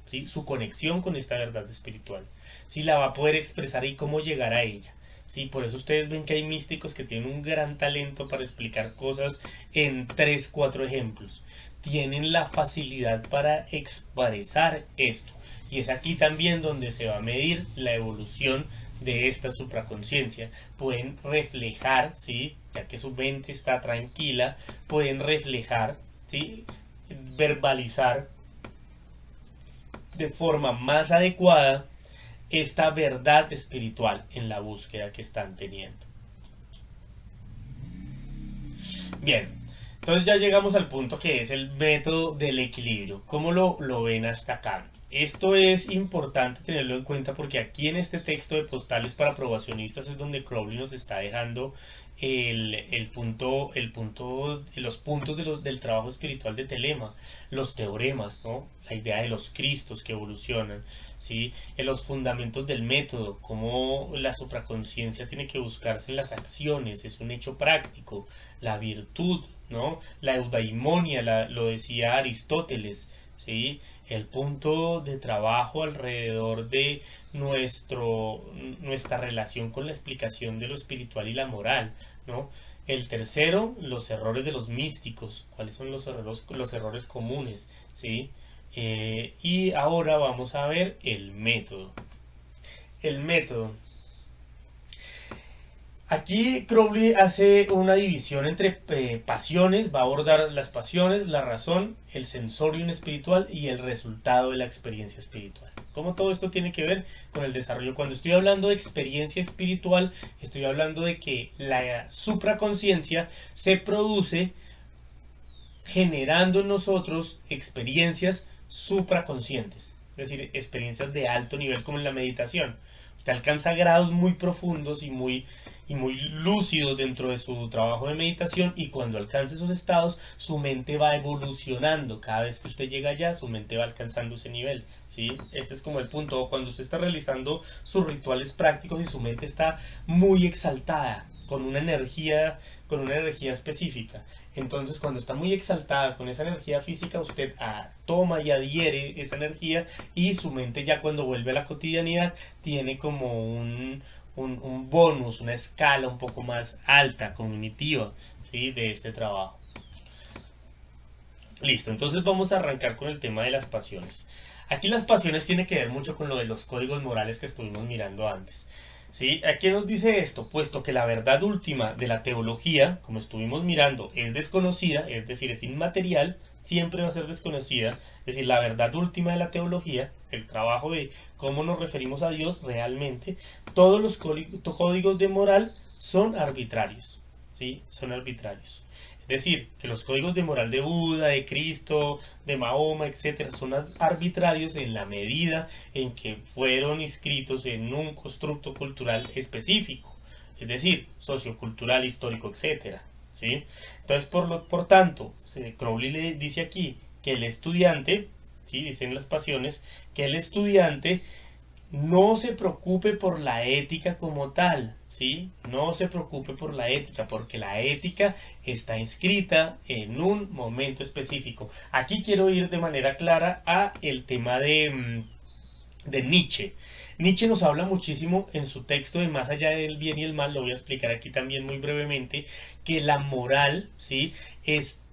¿sí? Su conexión con esta verdad espiritual, ¿sí? La va a poder expresar y cómo llegar a ella. Sí, por eso ustedes ven que hay místicos que tienen un gran talento para explicar cosas en 3, 4 ejemplos. Tienen la facilidad para expresar esto. Y es aquí también donde se va a medir la evolución de esta supraconciencia. Pueden reflejar, ¿sí? Ya que su mente está tranquila, pueden reflejar, ¿sí? Verbalizar de forma más adecuada esta verdad espiritual en la búsqueda que están teniendo. Bien, entonces ya llegamos al punto que es el método del equilibrio. ¿Cómo lo ven hasta acá? Esto es importante tenerlo en cuenta porque aquí en este texto de postales para probacionistas es donde Crowley nos está dejando los puntos del trabajo espiritual de Telema, los teoremas, ¿no? La idea de los cristos que evolucionan, ¿sí? En los fundamentos del método, cómo la supraconciencia tiene que buscarse en las acciones, es un hecho práctico, la virtud, ¿no? La eudaimonia, lo decía Aristóteles, ¿sí? El punto de trabajo alrededor de nuestra relación con la explicación de lo espiritual y la moral, ¿no? El tercero, los errores de los místicos, cuáles son los errores comunes, ¿sí? Y ahora vamos a ver el método. El método. Aquí Crowley hace una división entre pasiones, va a abordar las pasiones, la razón, el sensorium espiritual y el resultado de la experiencia espiritual. ¿Cómo todo esto tiene que ver con el desarrollo? Cuando estoy hablando de experiencia espiritual, estoy hablando de que la supraconciencia se produce generando en nosotros experiencias supraconscientes, es decir, experiencias de alto nivel como en la meditación. Usted alcanza grados muy profundos y muy lúcidos dentro de su trabajo de meditación, y cuando alcance esos estados su mente va evolucionando. Cada vez que usted llega allá su mente va alcanzando ese nivel, ¿sí? Este es como el punto. O cuando usted está realizando sus rituales prácticos y su mente está muy exaltada con una energía específica. Entonces, cuando está muy exaltada con esa energía física, usted toma y adhiere esa energía, y su mente ya cuando vuelve a la cotidianidad tiene como un bonus, una escala un poco más alta, cognitiva, ¿sí? De este trabajo. Listo, entonces vamos a arrancar con el tema de las pasiones. Aquí las pasiones tienen que ver mucho con lo de los códigos morales que estuvimos mirando antes. ¿Sí? ¿A qué nos dice esto? Puesto que la verdad última de la teología, como estuvimos mirando, es desconocida, es decir, es inmaterial, siempre va a ser desconocida. Es decir, la verdad última de la teología, el trabajo de cómo nos referimos a Dios realmente, todos los códigos de moral son arbitrarios, ¿sí? Son arbitrarios. Es decir, que los códigos de moral de Buda, de Cristo, de Mahoma, etcétera, son arbitrarios en la medida en que fueron inscritos en un constructo cultural específico, es decir, sociocultural, histórico, etcétera, ¿sí? Entonces, por tanto, Crowley le dice aquí que el estudiante, ¿sí? Dicen las pasiones, que el estudiante no se preocupe por la ética como tal, ¿sí? No se preocupe por la ética, porque la ética está inscrita en un momento específico. Aquí quiero ir de manera clara a el tema de Nietzsche. Nietzsche nos habla muchísimo en su texto de Más allá del bien y el mal, lo voy a explicar aquí también muy brevemente, que la moral, ¿sí?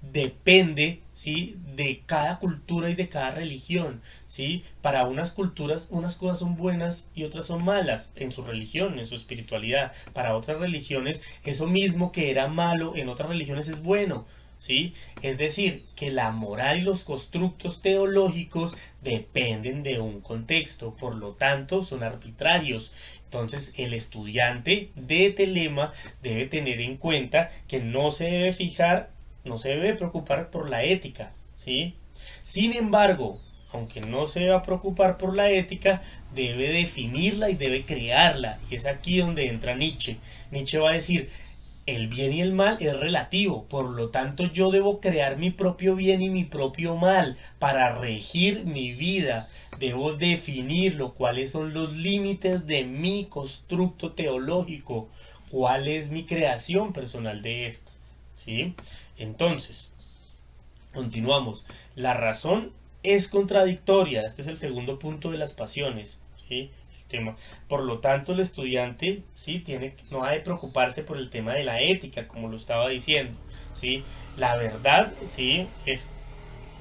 Depende, ¿sí? De cada cultura y de cada religión, ¿sí? Para unas culturas unas cosas son buenas y otras son malas en su religión, en su espiritualidad. Para otras religiones eso mismo que era malo en otras religiones es bueno, ¿sí? Es decir, que la moral y los constructos teológicos dependen de un contexto, por lo tanto son arbitrarios. Entonces el estudiante de Telema debe tener en cuenta que no se debe preocupar por la ética, ¿sí? Sin embargo, aunque no se va a preocupar por la ética, debe definirla y debe crearla. Y es aquí donde entra Nietzsche. Nietzsche va a decir, el bien y el mal es relativo, por lo tanto yo debo crear mi propio bien y mi propio mal para regir mi vida. Debo definirlo, cuáles son los límites de mi constructo teológico, cuál es mi creación personal de esto. ¿Sí? Entonces, continuamos. La razón es contradictoria. Este es el segundo punto de las pasiones. ¿Sí? Tema. Por lo tanto, el estudiante, ¿sí? No ha de preocuparse por el tema de la ética, como lo estaba diciendo, ¿sí? La verdad, ¿sí? Es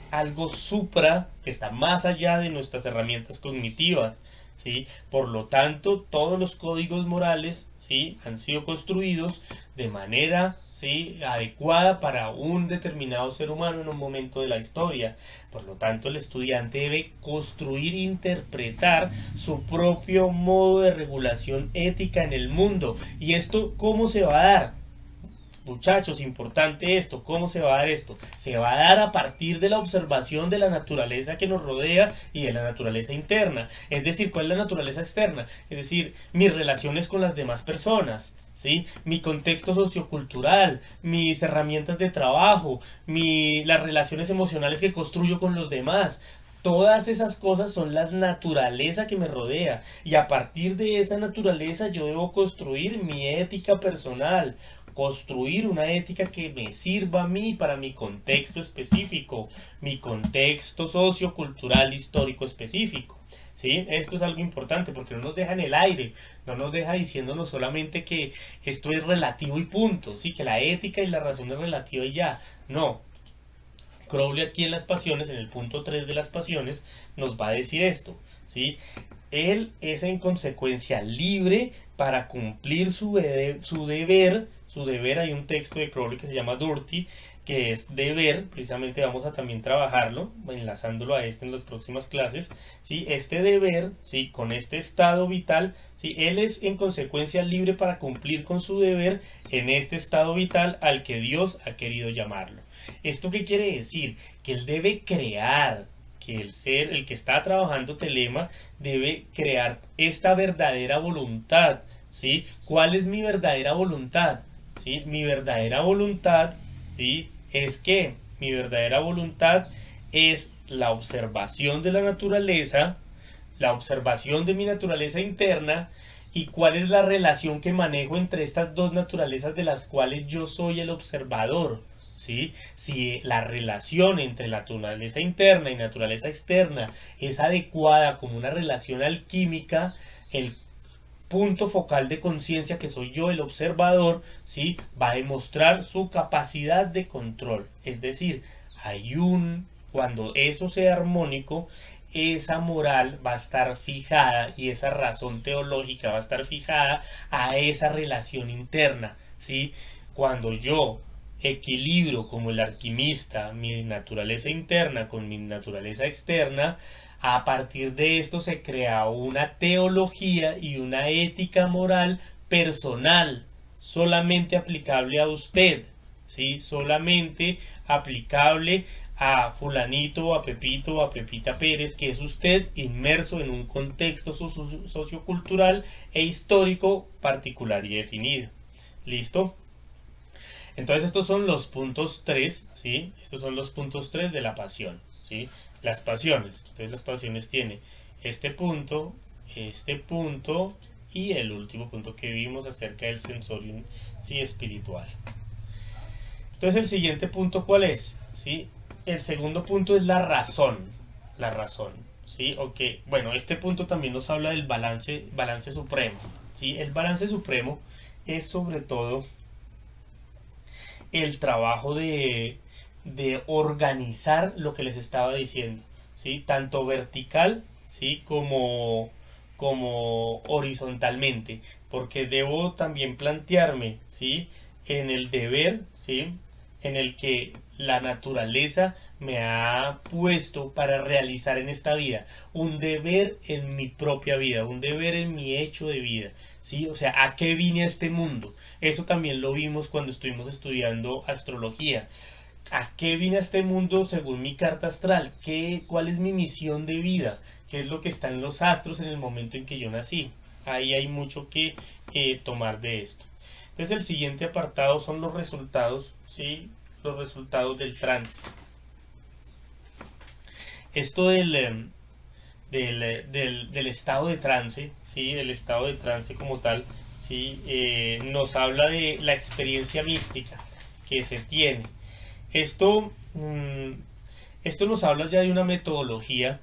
algo supra, que está más allá de nuestras herramientas cognitivas, ¿sí? Por lo tanto, todos los códigos morales, ¿sí? Han sido construidos de manera, ¿sí? adecuada para un determinado ser humano en un momento de la historia. Por lo tanto, el estudiante debe construir e interpretar su propio modo de regulación ética en el mundo. ¿Y esto cómo se va a dar? Muchachos, importante esto, ¿cómo se va a dar esto? Se va a dar a partir de la observación de la naturaleza que nos rodea y de la naturaleza interna. Es decir, ¿cuál es la naturaleza externa? Es decir, mis relaciones con las demás personas, ¿sí? Mi contexto sociocultural, mis herramientas de trabajo, las relaciones emocionales que construyo con los demás. Todas esas cosas son la naturaleza que me rodea y a partir de esa naturaleza yo debo construir mi ética personal, construir una ética que me sirva a mí para mi contexto específico, mi contexto sociocultural histórico específico. ¿Sí? Esto es algo importante porque no nos deja en el aire, no nos deja diciéndonos solamente que esto es relativo y punto, ¿sí? Que la ética y la razón es relativa y ya. No, Crowley aquí en las pasiones, en el punto 3 de las pasiones, nos va a decir esto, ¿sí? Él es en consecuencia libre para cumplir su deber. Hay un texto de Crowley que se llama Dirty, que es deber, precisamente vamos a también trabajarlo, enlazándolo a este en las próximas clases, ¿sí? Este deber, ¿sí? Con este estado vital, ¿sí? Él es en consecuencia libre para cumplir con su deber en este estado vital al que Dios ha querido llamarlo. ¿Esto qué quiere decir? Que él debe crear, que el que está trabajando telema, debe crear esta verdadera voluntad, ¿sí? ¿Cuál es mi verdadera voluntad? ¿Sí? Mi verdadera voluntad, ¿sí? Mi verdadera voluntad es la observación de la naturaleza, la observación de mi naturaleza interna y cuál es la relación que manejo entre estas dos naturalezas de las cuales yo soy el observador. ¿Sí? Si la relación entre la naturaleza interna y naturaleza externa es adecuada como una relación alquímica, el punto focal de conciencia que soy yo, el observador, ¿sí? Va a demostrar su capacidad de control. Es decir, cuando eso sea armónico, esa moral va a estar fijada y esa razón teológica va a estar fijada a esa relación interna, ¿sí? Cuando yo equilibro como el alquimista mi naturaleza interna con mi naturaleza externa, a partir de esto se crea una teología y una ética moral personal, solamente aplicable a usted, ¿sí? Solamente aplicable a fulanito, a Pepito, a Pepita Pérez, que es usted inmerso en un contexto sociocultural e histórico particular y definido. ¿Listo? Entonces estos son los puntos 3, ¿sí? Estos son los puntos 3 de la pasión, ¿sí? Las pasiones. Entonces las pasiones tienen este punto y el último punto que vimos acerca del sensorium, ¿sí? Espiritual. Entonces el siguiente punto, ¿cuál es? ¿Sí? El segundo punto es la razón. La razón, ¿sí? Ok, bueno, este punto también nos habla del balance supremo, ¿sí? El balance supremo es sobre todo el trabajo de organizar lo que les estaba diciendo, ¿sí? Tanto vertical, ¿sí? como horizontalmente, porque debo también plantearme, ¿sí? En el deber, ¿sí? En el que la naturaleza me ha puesto para realizar en esta vida, un deber en mi propia vida, un deber en mi hecho de vida, ¿sí? O sea, ¿a qué vine a este mundo? Eso también lo vimos cuando estuvimos estudiando astrología. ¿A qué vine a este mundo según mi carta astral? ¿Cuál es mi misión de vida? ¿Qué es lo que está en los astros en el momento en que yo nací? Ahí hay mucho que tomar de esto. Entonces el siguiente apartado son los resultados, ¿sí? Los resultados del trance. Esto del estado de trance, ¿sí? El estado de trance como tal, ¿sí? Nos habla de la experiencia mística que se tiene. Esto, esto nos habla ya de una metodología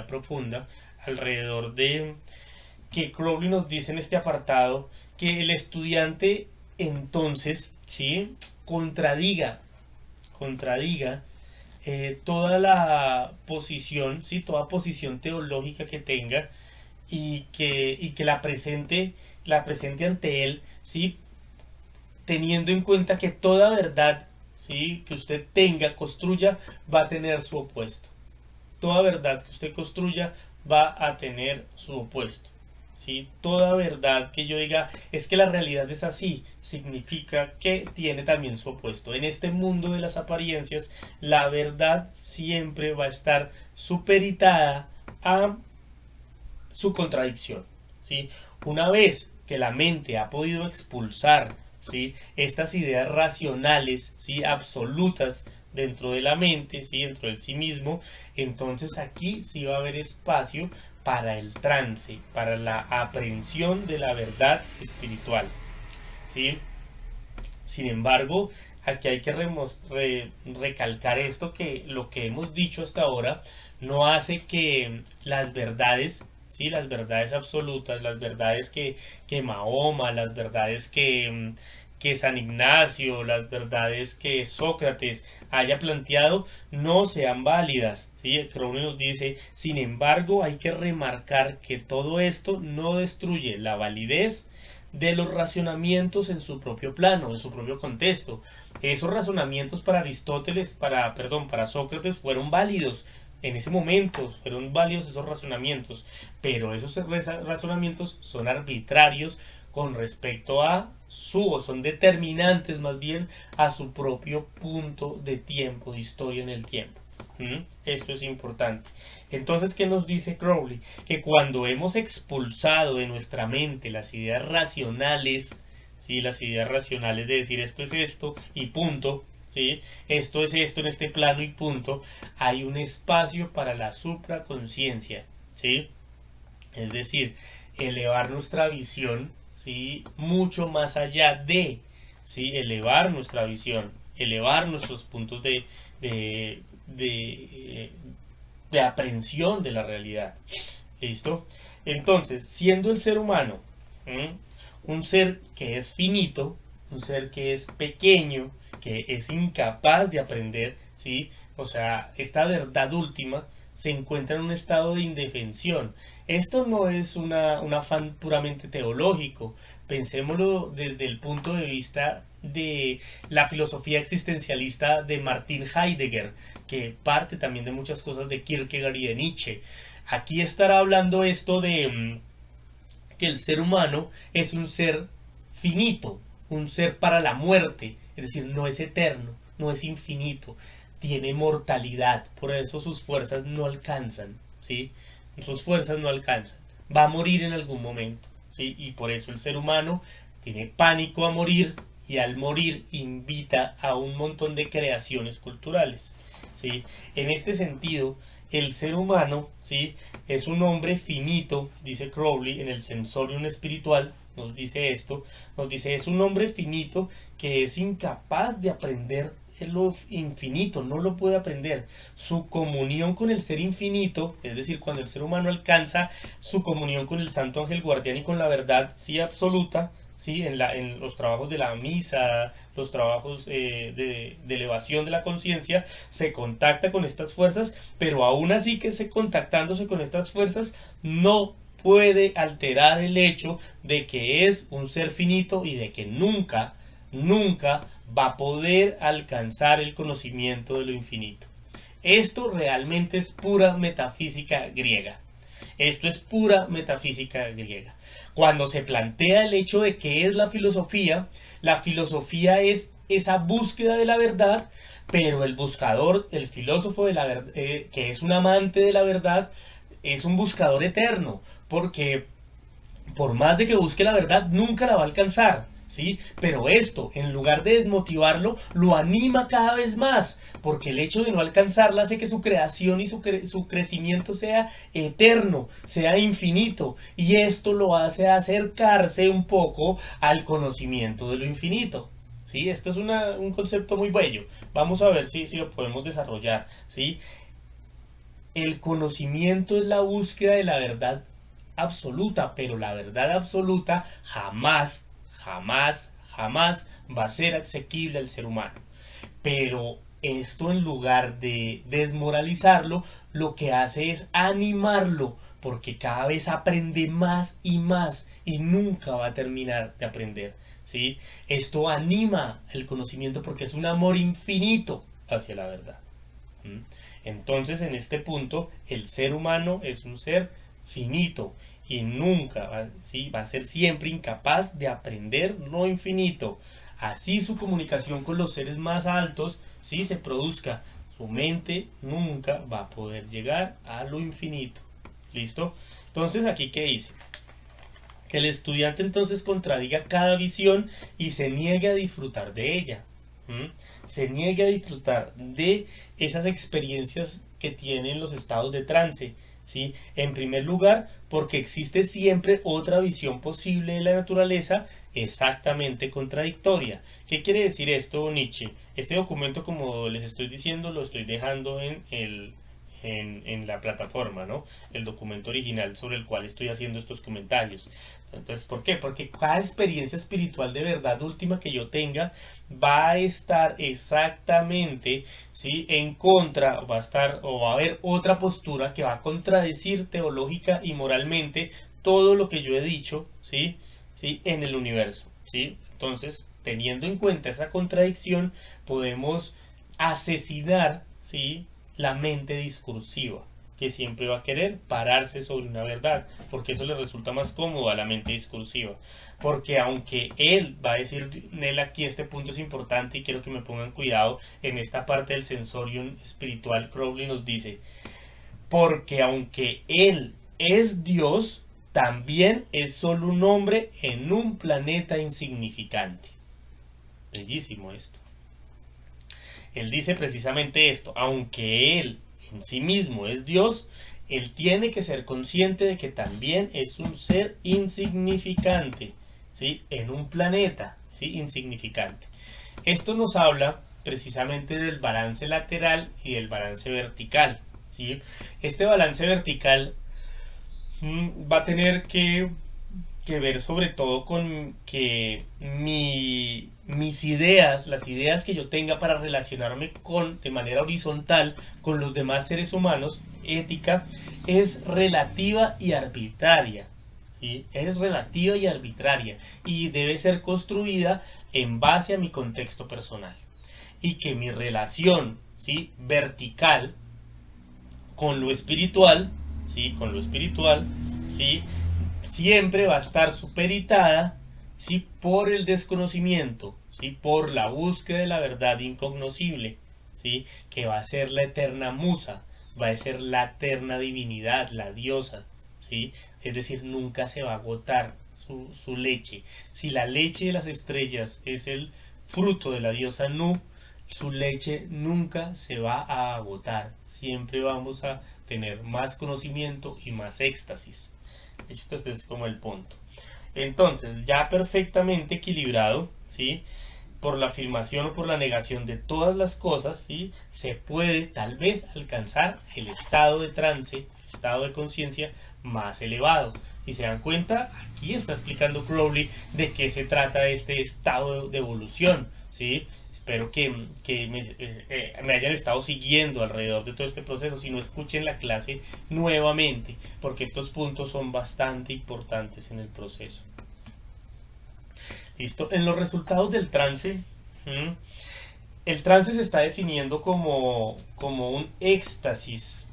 profunda alrededor de que Crowley nos dice en este apartado que el estudiante entonces, ¿sí? contradiga toda la posición, ¿sí? Toda posición teológica que tenga y que la presente ante él, ¿sí? Teniendo en cuenta que toda verdad, ¿sí? Que usted tenga, construya, va a tener su opuesto. Toda verdad que usted construya va a tener su opuesto. ¿Sí? Toda verdad que yo diga es que la realidad es así, significa que tiene también su opuesto. En este mundo de las apariencias, la verdad siempre va a estar supeditada a su contradicción. ¿Sí? Una vez que la mente ha podido expulsar, ¿sí? Estas ideas racionales, ¿sí? Absolutas dentro de la mente, ¿sí? Dentro del sí mismo, entonces aquí sí va a haber espacio para el trance, para la aprehensión de la verdad espiritual, ¿sí? Sin embargo, aquí hay que recalcar esto, que lo que hemos dicho hasta ahora no hace que las verdades, ¿sí? Las verdades absolutas, las verdades que Mahoma, las verdades que San Ignacio, las verdades que Sócrates haya planteado no sean válidas, ¿sí? Crowley nos dice, sin embargo, hay que remarcar que todo esto no destruye la validez de los razonamientos en su propio plano, en su propio contexto. Esos razonamientos para Aristóteles, para Sócrates fueron válidos en ese momento, fueron válidos esos razonamientos, pero esos razonamientos son arbitrarios con respecto a o son determinantes más bien a su propio punto de tiempo, de historia en el tiempo. Esto es importante. Entonces, ¿qué nos dice Crowley? Que cuando hemos expulsado de nuestra mente las ideas racionales, ¿sí? Las ideas racionales de decir esto es esto y punto, ¿sí? Esto es esto en este plano y punto, hay un espacio para la supraconciencia, ¿sí? Es decir, elevar nuestra visión, ¿sí? Mucho más allá de, ¿sí? Elevar nuestra visión, elevar nuestros puntos de aprehensión de la realidad. ¿Listo? Entonces, siendo el ser humano un ser que es finito, un ser que es pequeño, que es incapaz de aprender, ¿sí? O sea, esta verdad última se encuentra en un estado de indefensión. Esto no es un afán puramente teológico. Pensémoslo desde el punto de vista de la filosofía existencialista de Martin Heidegger, que parte también de muchas cosas de Kierkegaard y de Nietzsche. Aquí estará hablando esto de que el ser humano es un ser finito, un ser para la muerte, es decir, no es eterno, no es infinito, tiene mortalidad, por eso sus fuerzas no alcanzan, ¿sí? Sus fuerzas no alcanzan, va a morir en algún momento, ¿sí? Y por eso el ser humano tiene pánico a morir y al morir invita a un montón de creaciones culturales, ¿sí? En este sentido, el ser humano, ¿sí? Es un hombre finito, dice Crowley en el Sensorium espiritual, nos dice esto, nos dice es un hombre finito que es incapaz de aprender lo infinito, no lo puede aprender. Su comunión con el ser infinito, es decir, cuando el ser humano alcanza su comunión con el santo ángel guardián y con la verdad, sí, absoluta, ¿sí? En los trabajos de la misa, los trabajos de elevación de la conciencia, se contacta con estas fuerzas, pero aún así que se contactándose con estas fuerzas, no puede alterar el hecho de que es un ser finito y de que nunca va a poder alcanzar el conocimiento de lo infinito. Esto realmente es pura metafísica griega. Esto es pura metafísica griega. Cuando se plantea el hecho de qué es la filosofía es esa búsqueda de la verdad, pero el buscador, el filósofo de la que es un amante de la verdad, es un buscador eterno, porque por más de que busque la verdad, nunca la va a alcanzar, ¿sí? Pero esto, en lugar de desmotivarlo, lo anima cada vez más, porque el hecho de no alcanzarla hace que su creación y su crecimiento sea eterno, sea infinito, y esto lo hace acercarse un poco al conocimiento de lo infinito. ¿Sí? Esto es un concepto muy bello. Vamos a ver si lo podemos desarrollar. ¿Sí? El conocimiento es la búsqueda de la verdad absoluta, pero la verdad absoluta jamás, jamás, jamás va a ser asequible al ser humano. Pero esto, en lugar de desmoralizarlo, lo que hace es animarlo, porque cada vez aprende más y nunca va a terminar de aprender. ¿Sí? Esto anima el conocimiento porque es un amor infinito hacia la verdad. ¿Mm? Entonces, en este punto, el ser humano es un ser finito y nunca va, ¿sí? Va a ser siempre incapaz de aprender lo infinito. Así su comunicación con los seres más altos, ¿sí? Se produzca, su mente nunca va a poder llegar a lo infinito. ¿Listo? Entonces, aquí, ¿qué dice? Que el estudiante entonces contradiga cada visión y se niegue a disfrutar de ella. ¿Mm? Se niegue a disfrutar de esas experiencias que tienen los estados de trance. ¿Sí? En primer lugar, porque existe siempre otra visión posible de la naturaleza exactamente contradictoria. ¿Qué quiere decir esto, Nietzsche? Este documento, como les estoy diciendo, lo estoy dejando en la plataforma, ¿no? El documento original sobre el cual estoy haciendo estos comentarios. Entonces, ¿por qué? Porque cada experiencia espiritual de verdad última que yo tenga va a estar exactamente, ¿sí? En contra, va a estar, o va a haber otra postura que va a contradecir teológica y moralmente todo lo que yo he dicho, ¿sí? ¿Sí? En el universo, ¿sí? Entonces, teniendo en cuenta esa contradicción, podemos asesinar, ¿sí? La mente discursiva, que siempre va a querer pararse sobre una verdad, porque eso le resulta más cómodo a la mente discursiva. Porque aunque él va a decir, Nel, aquí este punto es importante y quiero que me pongan cuidado en esta parte del sensorium espiritual, Crowley nos dice, porque aunque él es Dios, también es solo un hombre en un planeta insignificante. Bellísimo esto. Él dice precisamente esto, aunque él en sí mismo es Dios, él tiene que ser consciente de que también es un ser insignificante, ¿sí? En un planeta, ¿sí? Insignificante. Esto nos habla precisamente del balance lateral y del balance vertical, ¿sí? Este balance vertical va a tener que ver sobre todo con que mis ideas, las ideas que yo tenga para relacionarme de manera horizontal con los demás seres humanos, ética, es relativa y arbitraria. ¿Sí? Es relativa y arbitraria y debe ser construida en base a mi contexto personal. Y que mi relación, ¿sí? Vertical con lo espiritual, ¿sí? Con lo espiritual, ¿sí? Siempre va a estar supeditada, ¿sí? Por el desconocimiento, ¿sí? Por la búsqueda de la verdad incognoscible, ¿sí? Que va a ser la eterna musa, va a ser la eterna divinidad, la diosa, ¿sí? Es decir, nunca se va a agotar su leche. Si la leche de las estrellas es el fruto de la diosa Nu, su leche nunca se va a agotar. Siempre vamos a tener más conocimiento y más éxtasis. Esto es como el punto. Entonces, ya perfectamente equilibrado, ¿sí? Por la afirmación o por la negación de todas las cosas, ¿sí? Se puede tal vez alcanzar el estado de trance, estado de conciencia más elevado. Y se dan cuenta, aquí está explicando Crowley de qué se trata este estado de evolución, ¿sí? Espero que me hayan estado siguiendo alrededor de todo este proceso. Si no, escuchen la clase nuevamente, porque estos puntos son bastante importantes en el proceso. Listo. En los resultados del trance, el trance se está definiendo como un éxtasis,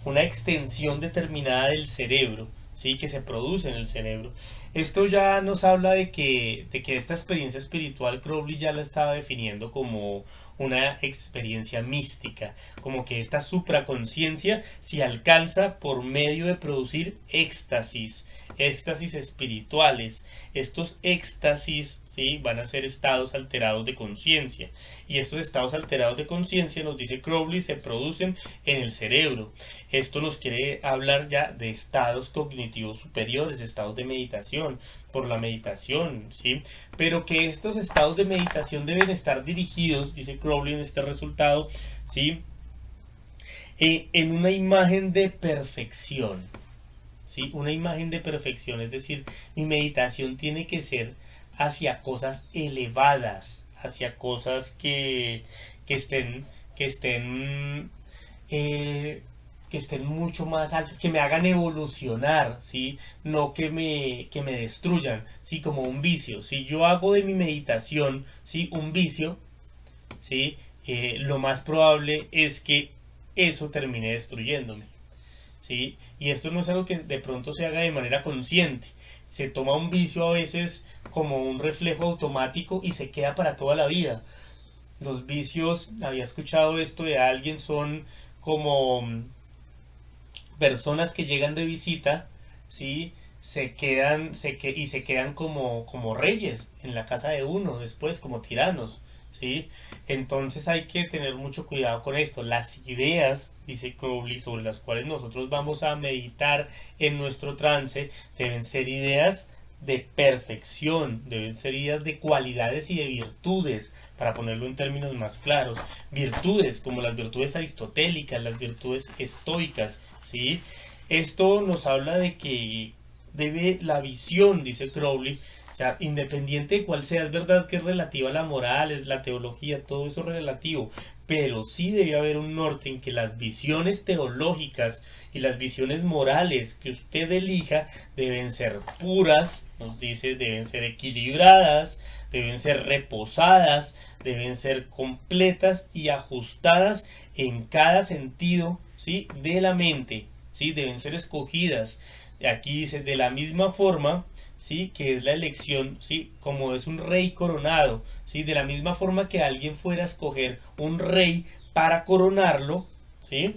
una extensión determinada del cerebro, ¿sí? Que se produce en el cerebro. Esto ya nos habla de que esta experiencia espiritual Crowley ya la estaba definiendo como una experiencia mística, como que esta supraconciencia se alcanza por medio de producir éxtasis espirituales. Estos éxtasis, ¿sí? Van a ser estados alterados de conciencia, y estos estados alterados de conciencia, nos dice Crowley, se producen en el cerebro. Esto nos quiere hablar ya de estados cognitivos superiores, estados de meditación, por la meditación, ¿sí? Pero que estos estados de meditación deben estar dirigidos, dice Crowley en este resultado, ¿sí? En una imagen de perfección, ¿sí? Una imagen de perfección, es decir, mi meditación tiene que ser hacia cosas elevadas, hacia cosas que estén, que estén eh, que estén mucho más altas, que me hagan evolucionar, ¿sí? No que me destruyan, ¿sí? Como un vicio. Si yo hago de mi meditación, ¿sí? Un vicio, ¿sí? Lo más probable es que eso termine destruyéndome, ¿sí? Y esto no es algo que de pronto se haga de manera consciente. Se toma un vicio a veces como un reflejo automático y se queda para toda la vida. Los vicios, había escuchado esto de alguien, son como personas que llegan de visita, ¿sí? Y se quedan como reyes en la casa de uno, después como tiranos, ¿sí? Entonces hay que tener mucho cuidado con esto. Las ideas, dice Crowley, sobre las cuales nosotros vamos a meditar en nuestro trance, deben ser ideas de perfección, deben ser ideas de cualidades y de virtudes, para ponerlo en términos más claros. Virtudes como las virtudes aristotélicas, las virtudes estoicas, ¿sí? Esto nos habla de que debe la visión, dice Crowley, o sea, independiente de cuál sea, es verdad que es relativa a la moral, es la teología, todo eso es relativo, pero sí debe haber un norte en que las visiones teológicas y las visiones morales que usted elija deben ser puras, nos dice, deben ser equilibradas, deben ser reposadas, deben ser completas y ajustadas en cada sentido, ¿sí? De la mente, ¿sí? Deben ser escogidas. Aquí dice, de la misma forma, ¿sí? Que es la elección, ¿sí? Como es un rey coronado, ¿sí? De la misma forma que alguien fuera a escoger un rey para coronarlo, ¿sí?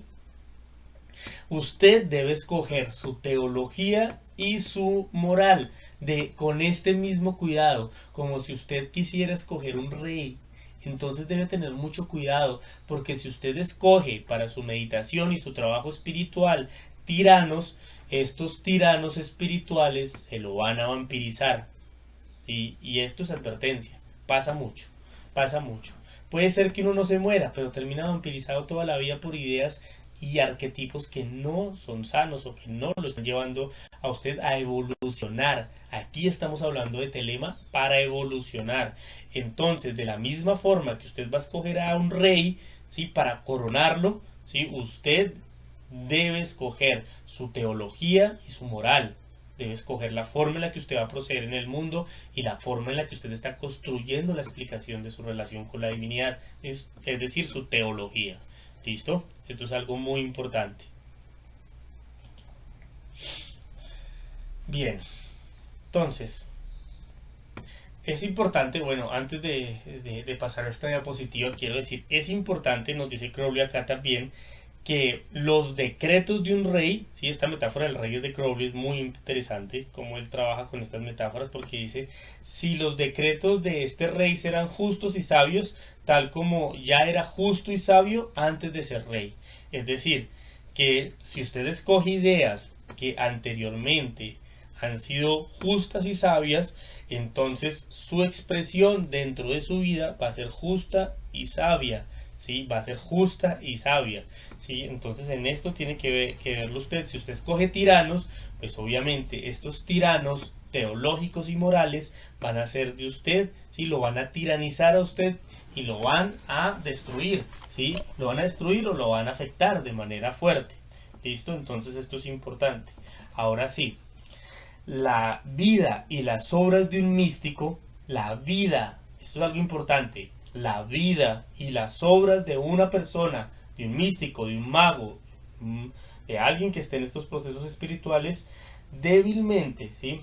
Usted debe escoger su teología y su moral con este mismo cuidado, como si usted quisiera escoger un rey. Entonces debe tener mucho cuidado, porque si usted escoge para su meditación y su trabajo espiritual tiranos, estos tiranos espirituales se lo van a vampirizar, ¿sí? Y esto es advertencia, pasa mucho, pasa mucho. Puede ser que uno no se muera, pero termina vampirizado toda la vida por ideas y arquetipos que no son sanos o que no lo están llevando a usted a evolucionar. Aquí estamos hablando de telema para evolucionar. Entonces, de la misma forma que usted va a escoger a un rey, ¿sí? Para coronarlo, ¿sí? Usted debe escoger su teología y su moral. Debe escoger la forma en la que usted va a proceder en el mundo y la forma en la que usted está construyendo la explicación de su relación con la divinidad, es decir, su teología. ¿Listo? Esto es algo muy importante. Bien, entonces, es importante, bueno, antes de pasar a esta diapositiva, quiero decir, es importante, nos dice Crowley acá también, que los decretos de un rey, ¿sí? Esta metáfora del rey de Crowley es muy interesante, cómo él trabaja con estas metáforas, porque dice, si los decretos de este rey serán justos y sabios, tal como ya era justo y sabio antes de ser rey. Es decir, que si usted escoge ideas que anteriormente han sido justas y sabias, entonces su expresión dentro de su vida va a ser justa y sabia, ¿sí? Va a ser justa y sabia, ¿sí? Entonces en esto tiene que verlo usted. Si usted escoge tiranos, pues obviamente estos tiranos teológicos y morales van a ser de usted, ¿sí? Lo van a tiranizar a usted y lo van a destruir, ¿sí? Lo van a destruir o lo van a afectar de manera fuerte. ¿Listo? Entonces esto es importante. Ahora sí, la vida y las obras de un místico, la vida, esto es algo importante, la vida y las obras de una persona, de un místico, de un mago, de alguien que esté en estos procesos espirituales, débilmente, ¿sí?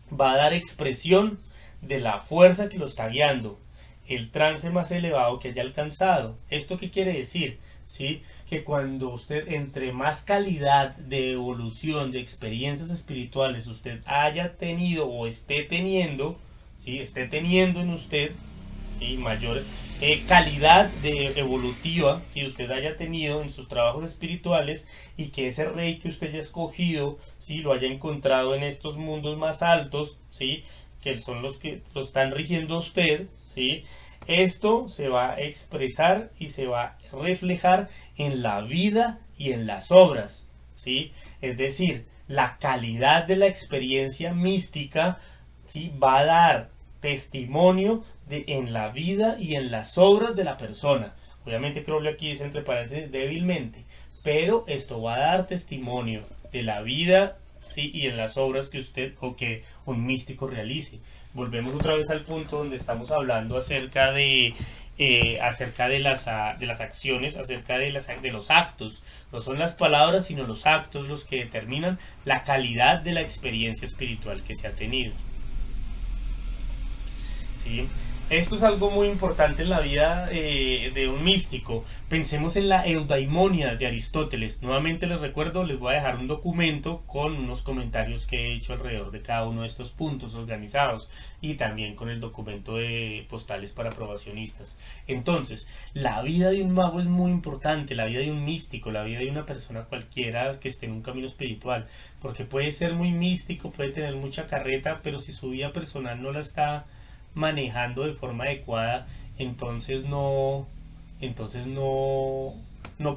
Va a dar expresión de la fuerza que lo está guiando, el trance más elevado que haya alcanzado. ¿Esto qué quiere decir? ¿Sí? Que cuando usted, entre más calidad de evolución, de experiencias espirituales usted haya tenido o esté teniendo, ¿sí? Esté teniendo en usted, y mayor calidad de evolutiva si usted haya tenido en sus trabajos espirituales, y que ese rey que usted haya escogido, si lo haya encontrado en estos mundos más altos, ¿sí? Que son los que lo están rigiendo a usted, ¿sí? Esto se va a expresar y se va a reflejar en la vida y en las obras, ¿sí? Es decir, la calidad de la experiencia mística, ¿sí? Va a dar testimonio en la vida y en las obras de la persona. Obviamente Crowley aquí dice entre paréntesis débilmente, pero esto va a dar testimonio de la vida, ¿sí? Y en las obras que usted o que un místico realice. Volvemos otra vez al punto donde estamos hablando acerca de las acciones, acerca de los actos. No son las palabras, sino los actos los que determinan la calidad de la experiencia espiritual que se ha tenido. ¿Sí? Esto es algo muy importante en la vida de un místico. Pensemos en la eudaimonia de Aristóteles. Nuevamente les recuerdo, les voy a dejar un documento con unos comentarios que he hecho alrededor de cada uno de estos puntos organizados, y también con el documento de postales para probacionistas. Entonces, la vida de un mago es muy importante, la vida de un místico, la vida de una persona cualquiera que esté en un camino espiritual, porque puede ser muy místico, puede tener mucha carreta, pero si su vida personal no la está manejando de forma adecuada, entonces no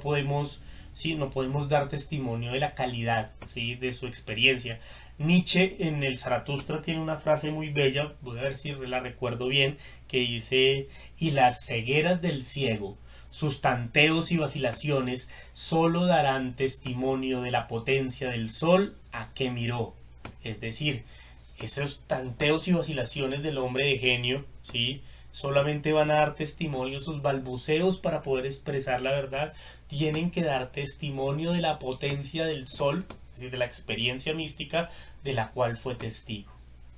podemos, ¿sí? No podemos dar testimonio de la calidad, ¿sí? De su experiencia. Nietzsche en el Zaratustra tiene una frase muy bella, voy a ver si la recuerdo bien, que dice: y las cegueras del ciego, sus tanteos y vacilaciones, solo darán testimonio de la potencia del sol a que miró. Es decir, esos tanteos y vacilaciones del hombre de genio, ¿sí? Solamente van a dar testimonio, sus balbuceos para poder expresar la verdad, tienen que dar testimonio de la potencia del sol, es decir, de la experiencia mística de la cual fue testigo,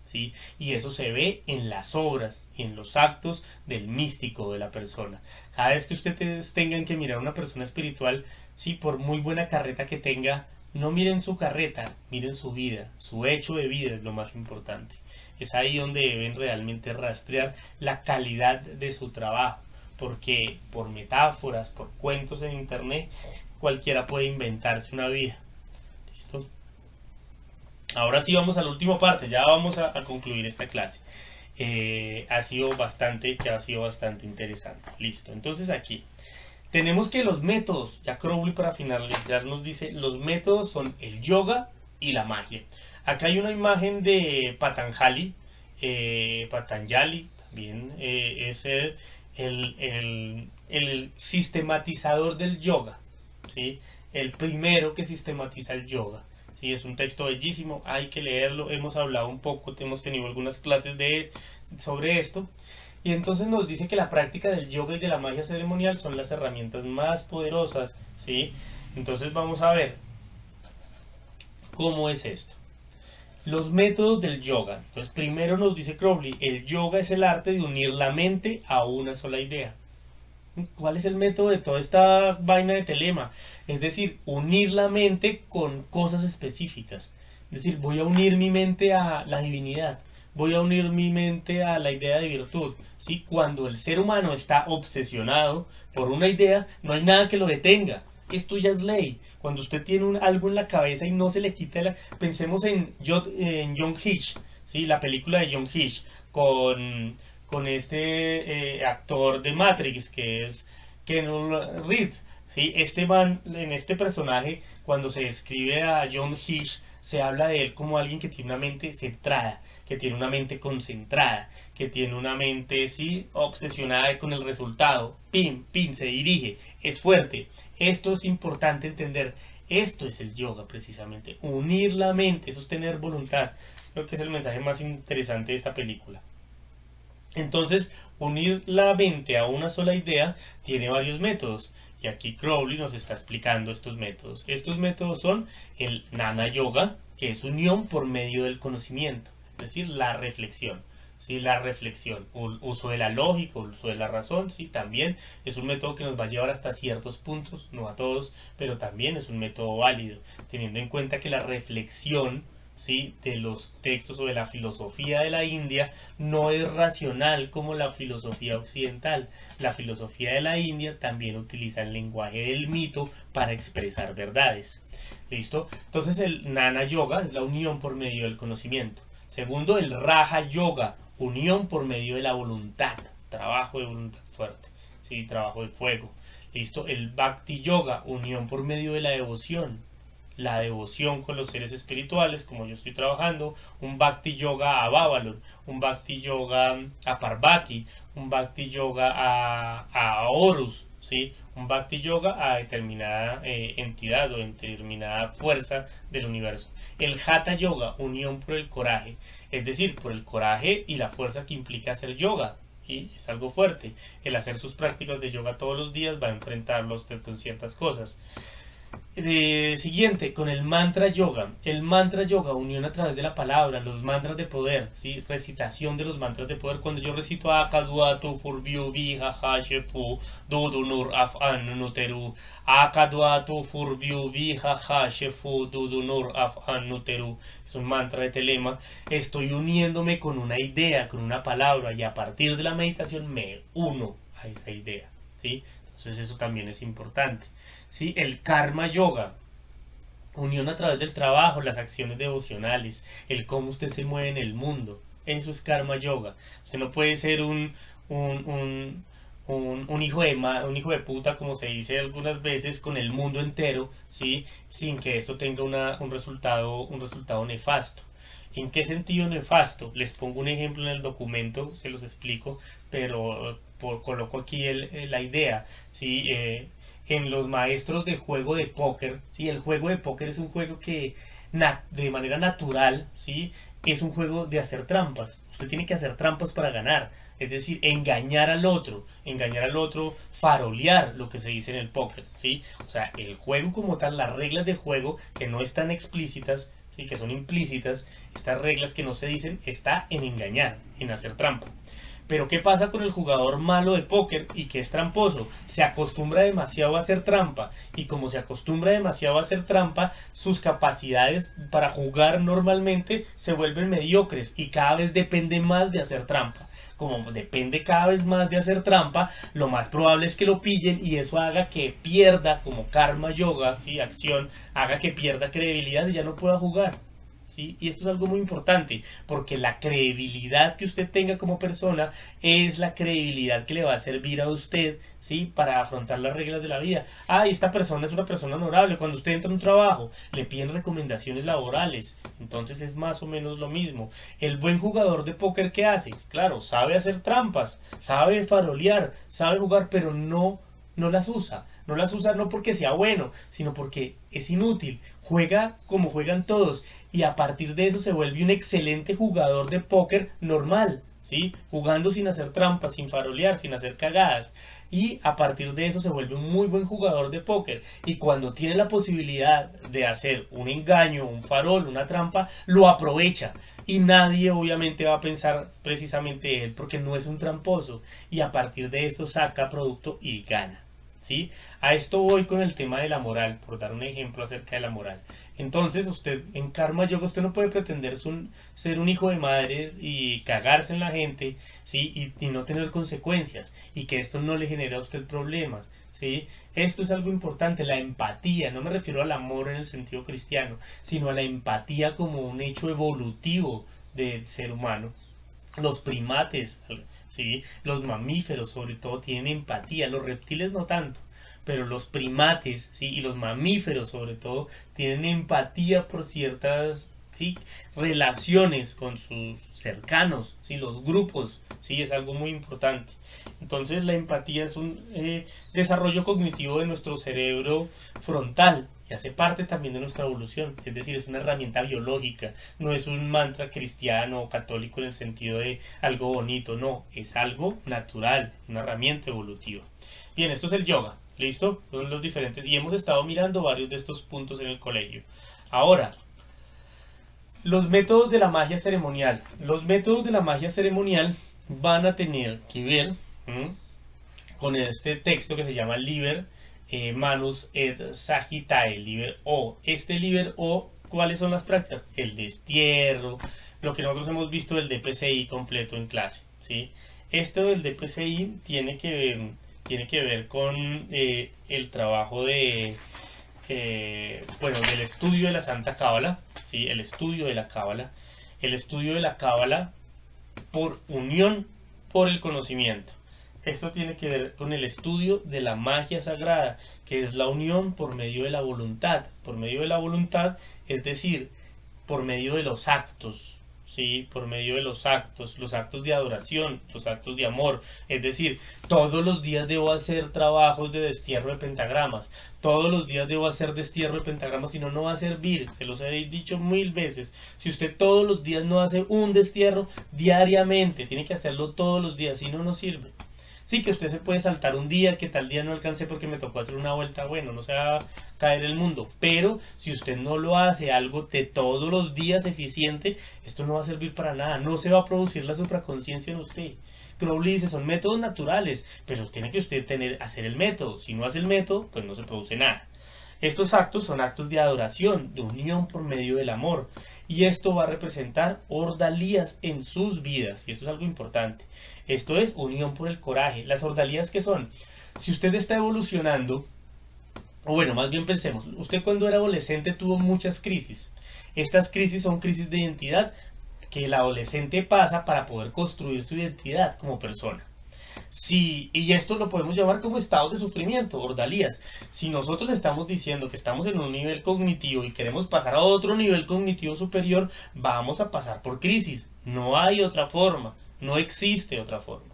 ¿sí? Y eso se ve en las obras y en los actos del místico, de la persona. Cada vez que ustedes tengan que mirar a una persona espiritual, sí, por muy buena carreta que tenga, no miren su carreta, miren su vida, su hecho de vida es lo más importante. Es ahí donde deben realmente rastrear la calidad de su trabajo, porque por metáforas, por cuentos en internet, cualquiera puede inventarse una vida. ¿Listo? Ahora sí vamos a la última parte, ya vamos a concluir esta clase. Ha sido bastante interesante. Listo, entonces aquí tenemos que los métodos, ya Crowley para finalizar nos dice, los métodos son el yoga y la magia. Acá hay una imagen de Patanjali también es el sistematizador del yoga, ¿sí? El primero que sistematiza el yoga. Sí, es un texto bellísimo, hay que leerlo, hemos hablado un poco, hemos tenido algunas clases sobre esto. Y entonces nos dice que la práctica del yoga y de la magia ceremonial son las herramientas más poderosas, ¿sí? Entonces vamos a ver cómo es esto. Los métodos del yoga. Entonces primero nos dice Crowley, el yoga es el arte de unir la mente a una sola idea. ¿Cuál es el método de toda esta vaina de telema? Es decir, unir la mente con cosas específicas. Es decir, voy a unir mi mente a la divinidad. Voy a unir mi mente a la idea de virtud. ¿Sí? Cuando el ser humano está obsesionado por una idea, no hay nada que lo detenga. Esto ya es ley. Cuando usted tiene algo en la cabeza y no se le quita Pensemos en John Hitch, ¿sí? La película de John Hitch con este actor de Matrix que es Keanu Reeves, ¿sí? Este man, en este personaje, cuando se describe a John Hitch, se habla de él como alguien que tiene una mente centrada, que tiene una mente concentrada, que tiene una mente, sí, obsesionada con el resultado. Pin, pin, se dirige, es fuerte. Esto es importante entender. Esto es el yoga precisamente. Unir la mente, eso es tener voluntad. Creo que es el mensaje más interesante de esta película. Entonces, unir la mente a una sola idea tiene varios métodos. Y aquí Crowley nos está explicando estos métodos. Estos métodos son el Jnana Yoga, que es unión por medio del conocimiento, es decir, la reflexión. Sí, la reflexión, uso de la lógica, uso de la razón, sí, también es un método que nos va a llevar hasta ciertos puntos, no a todos, pero también es un método válido, teniendo en cuenta que la reflexión, sí, de los textos o de la filosofía de la India no es racional como la filosofía occidental. La filosofía de la India también utiliza el lenguaje del mito para expresar verdades. ¿Listo? Entonces el Jnana Yoga es la unión por medio del conocimiento. Segundo, el Raja Yoga, unión por medio de la voluntad, trabajo de voluntad fuerte, ¿sí? Trabajo de fuego. ¿Listo? El Bhakti Yoga, unión por medio de la devoción con los seres espirituales, como yo estoy trabajando, un Bhakti Yoga a Babalon, un Bhakti Yoga a Parvati, un Bhakti Yoga a Horus, ¿sí? Un Bhakti Yoga a determinada entidad o determinada fuerza del universo. El Hatha Yoga, unión por el coraje, es decir, por el coraje y la fuerza que implica hacer yoga. Y es algo fuerte. El hacer sus prácticas de yoga todos los días va a enfrentarlo a usted con ciertas cosas. Siguiente, con el mantra yoga. El mantra yoga, unión a través de la palabra, los mantras de poder, ¿sí? Recitación de los mantras de poder. Cuando yo recito Akaduatu Furbiu Viha Hashefu Dudunur Afan Nuteru, Akaduatu Furbiu Viha Hashefu Dudunur Afan Nuteru, es un mantra de telema. Estoy uniéndome con una idea, con una palabra, y a partir de la meditación me uno a esa idea, ¿sí? Entonces eso también es importante. ¿Sí? El karma yoga, unión a través del trabajo, las acciones devocionales, el cómo usted se mueve en el mundo. Eso es karma yoga. Usted no puede ser un hijo un hijo de puta, como se dice algunas veces, con el mundo entero, ¿sí? Sin que eso tenga un resultado nefasto. ¿En qué sentido nefasto? Les pongo un ejemplo en el documento, se los explico, pero coloco aquí la idea, ¿sí? En los maestros de juego de póker, ¿sí? El juego de póker es un juego que de manera natural, ¿sí? Es un juego de hacer trampas. Usted tiene que hacer trampas para ganar, es decir, engañar al otro, farolear, lo que se dice en el póker, ¿sí? O sea, el juego como tal, las reglas de juego que no están explícitas, ¿sí? Que son implícitas, estas reglas que no se dicen, está en engañar, en hacer trampa. Pero ¿qué pasa con el jugador malo de póker y que es tramposo? Se acostumbra demasiado a hacer trampa, y como se acostumbra demasiado a hacer trampa, sus capacidades para jugar normalmente se vuelven mediocres y cada vez depende más de hacer trampa. Como depende cada vez más de hacer trampa, lo más probable es que lo pillen y eso haga que pierda, como karma yoga, ¿sí? Acción, haga que pierda credibilidad y ya no pueda jugar. ¿Sí? Y esto es algo muy importante, porque la credibilidad que usted tenga como persona es la credibilidad que le va a servir a usted, ¿sí? Para afrontar las reglas de la vida. Esta persona es una persona honorable. Cuando usted entra en un trabajo, le piden recomendaciones laborales, entonces es más o menos lo mismo. El buen jugador de póker, ¿qué hace? Claro, sabe hacer trampas, sabe farolear, sabe jugar, pero no las usa. No las usa no porque sea bueno, sino porque es inútil. Juega como juegan todos y a partir de eso se vuelve un excelente jugador de póker normal, ¿sí? Jugando sin hacer trampas, sin farolear, sin hacer cagadas. Y a partir de eso se vuelve un muy buen jugador de póker. Y cuando tiene la posibilidad de hacer un engaño, un farol, una trampa, lo aprovecha. Y nadie obviamente va a pensar precisamente él porque no es un tramposo. Y a partir de esto saca producto y gana. ¿Sí? A esto voy con el tema de la moral, por dar un ejemplo acerca de la moral. Entonces, usted en Karma Yoga, usted no puede pretender ser un hijo de madre y cagarse en la gente, ¿sí? Y no tener consecuencias, y que esto no le genere a usted problemas, ¿sí? Esto es algo importante, la empatía. No me refiero al amor en el sentido cristiano, sino a la empatía como un hecho evolutivo del ser humano. Los primates, ¿sí? Los mamíferos sobre todo tienen empatía, los reptiles no tanto, pero los primates, ¿sí? Y los mamíferos sobre todo tienen empatía por ciertas, ¿sí? Relaciones con sus cercanos, ¿sí? Los grupos, ¿sí? Es algo muy importante. Entonces la empatía es un desarrollo cognitivo de nuestro cerebro frontal y hace parte también de nuestra evolución, es decir, es una herramienta biológica, no es un mantra cristiano o católico en el sentido de algo bonito, no, es algo natural, una herramienta evolutiva. Bien, esto es el yoga. ¿Listo? Son los diferentes. Y hemos estado mirando varios de estos puntos en el colegio. Ahora, los métodos de la magia ceremonial. Los métodos de la magia ceremonial van a tener que ver, ¿m?, con este texto que se llama Liber Manus et Sagittae, Liber O. Este Liber O, ¿cuáles son las prácticas? El destierro, lo que nosotros hemos visto del DPCI completo en clase, ¿sí? Esto del DPCI tiene que ver con el trabajo de, bueno, del estudio de la Santa Cábala, ¿sí? El estudio de la Cábala. El estudio de la Cábala por unión por el conocimiento. Esto tiene que ver con el estudio de la magia sagrada, que es la unión por medio de la voluntad. Por medio de la voluntad, es decir, por medio de los actos, ¿sí? Por medio de los actos de adoración, los actos de amor. Es decir, todos los días debo hacer trabajos de destierro de pentagramas. Todos los días debo hacer destierro de pentagramas, si no, no va a servir. Se los he dicho mil veces. Si usted todos los días no hace un destierro diariamente, tiene que hacerlo todos los días, si no, no sirve. Sí, que usted se puede saltar un día, que tal día no alcancé porque me tocó hacer una vuelta, bueno, no se va a caer el mundo. Pero si usted no lo hace algo de todos los días eficiente, esto no va a servir para nada. No se va a producir la supraconsciencia en usted. Crowley dice, son métodos naturales, pero tiene que usted hacer el método. Si no hace el método, pues no se produce nada. Estos actos son actos de adoración, de unión por medio del amor. Y esto va a representar ordalías en sus vidas. Y esto es algo importante. Esto es unión por el coraje. Las ordalías, ¿qué son? Si usted está evolucionando, o bueno, más bien pensemos, usted cuando era adolescente tuvo muchas crisis. Estas crisis son crisis de identidad que el adolescente pasa para poder construir su identidad como persona. Sí, y esto lo podemos llamar como estados de sufrimiento, ordalías. Si nosotros estamos diciendo que estamos en un nivel cognitivo y queremos pasar a otro nivel cognitivo superior, vamos a pasar por crisis. No hay otra forma, no existe otra forma.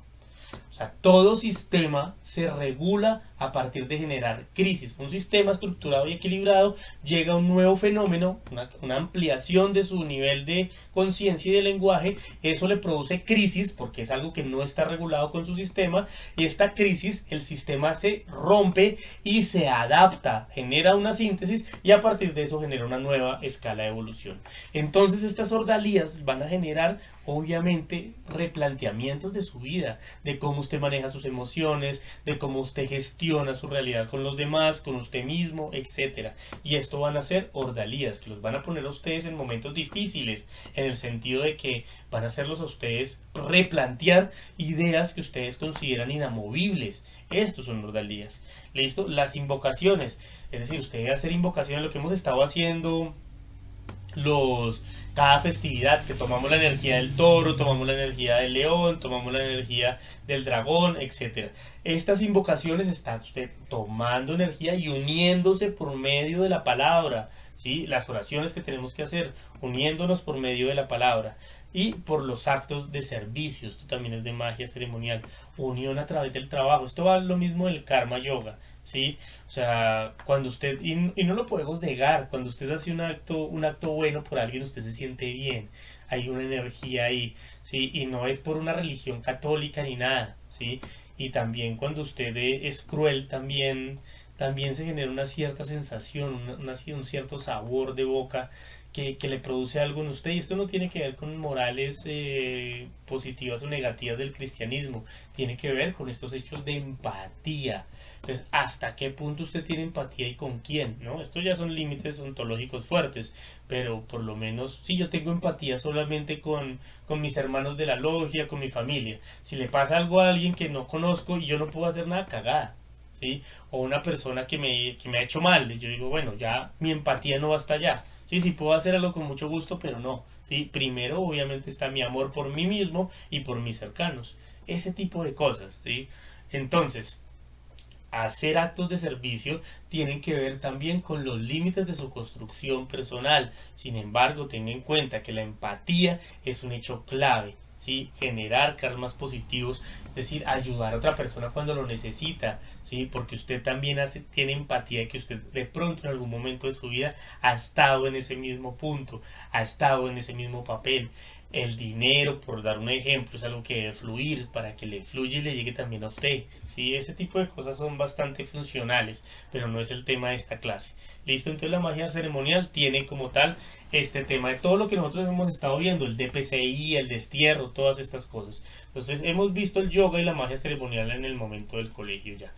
O sea, todo sistema se regula a partir de generar crisis. Un sistema estructurado y equilibrado llega a un nuevo fenómeno, una ampliación de su nivel de conciencia y de lenguaje. Eso le produce crisis porque es algo que no está regulado con su sistema. Y esta crisis, el sistema se rompe y se adapta, genera una síntesis y a partir de eso genera una nueva escala de evolución. Entonces estas ordalías van a generar obviamente replanteamientos de su vida, de cómo usted maneja sus emociones, de cómo usted gestiona su realidad con los demás, con usted mismo, etcétera. Y esto van a ser ordalías que los van a poner a ustedes en momentos difíciles, en el sentido de que van a hacerlos a ustedes replantear ideas que ustedes consideran inamovibles. Estos son ordalías. ¿Listo? Las invocaciones, es decir, usted debe hacer invocaciones, lo que hemos estado haciendo cada festividad, que tomamos la energía del toro, tomamos la energía del león, tomamos la energía del dragón, etc. Estas invocaciones están usted tomando energía y uniéndose por medio de la palabra, ¿sí? Las oraciones que tenemos que hacer, uniéndonos por medio de la palabra. Y por los actos de servicio, esto también es de magia ceremonial, unión a través del trabajo. Esto va lo mismo del karma yoga, ¿sí? O sea, cuando usted, y no lo podemos negar, cuando usted hace un acto bueno por alguien, usted se siente bien, hay una energía ahí, ¿sí? Y no es por una religión católica ni nada, ¿sí? Y también cuando usted es cruel, también se genera una cierta sensación, un cierto sabor de boca que le produce algo en usted. Y esto no tiene que ver con morales positivas o negativas del cristianismo, tiene que ver con estos hechos de empatía. Entonces, ¿hasta qué punto usted tiene empatía y con quién? ¿No? Estos ya son límites ontológicos fuertes, pero por lo menos si yo tengo empatía solamente con mis hermanos de la logia, con mi familia. Si le pasa algo a alguien que no conozco y yo no puedo hacer nada, cagada, ¿sí? O una persona que me ha hecho mal, y yo digo, bueno, ya mi empatía no va hasta allá. Sí, sí puedo hacerlo con mucho gusto, pero no, ¿sí? Primero, obviamente, está mi amor por mí mismo y por mis cercanos. Ese tipo de cosas, ¿sí? Entonces, hacer actos de servicio tienen que ver también con los límites de su construcción personal. Sin embargo, tenga en cuenta que la empatía es un hecho clave, ¿sí? Generar karmas positivos, es decir, ayudar a otra persona cuando lo necesita, ¿sí? Porque usted también tiene empatía de que usted de pronto en algún momento de su vida ha estado en ese mismo punto, ha estado en ese mismo papel. El dinero, por dar un ejemplo, es algo que debe fluir para que le fluya y le llegue también a usted. ¿Sí? Ese tipo de cosas son bastante funcionales, pero no es el tema de esta clase. ¿Listo? Entonces la magia ceremonial tiene como tal este tema de todo lo que nosotros hemos estado viendo, el DPCI, el destierro, todas estas cosas. Entonces hemos visto el yoga y la magia ceremonial en el momento del colegio ya.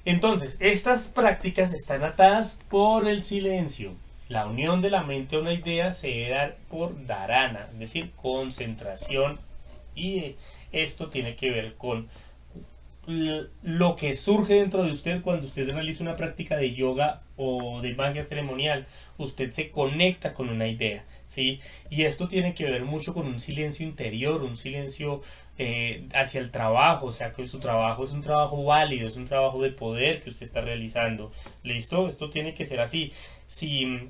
Entonces, estas prácticas están atadas por el silencio. La unión de la mente a una idea se debe dar por dharana, es decir, concentración. Y esto tiene que ver con lo que surge dentro de usted cuando usted realiza una práctica de yoga o de magia ceremonial. Usted se conecta con una idea, ¿sí? Y esto tiene que ver mucho con un silencio interior, un silencio hacia el trabajo, o sea, que su trabajo es un trabajo válido, es un trabajo de poder que usted está realizando. ¿Listo? Esto tiene que ser así. Si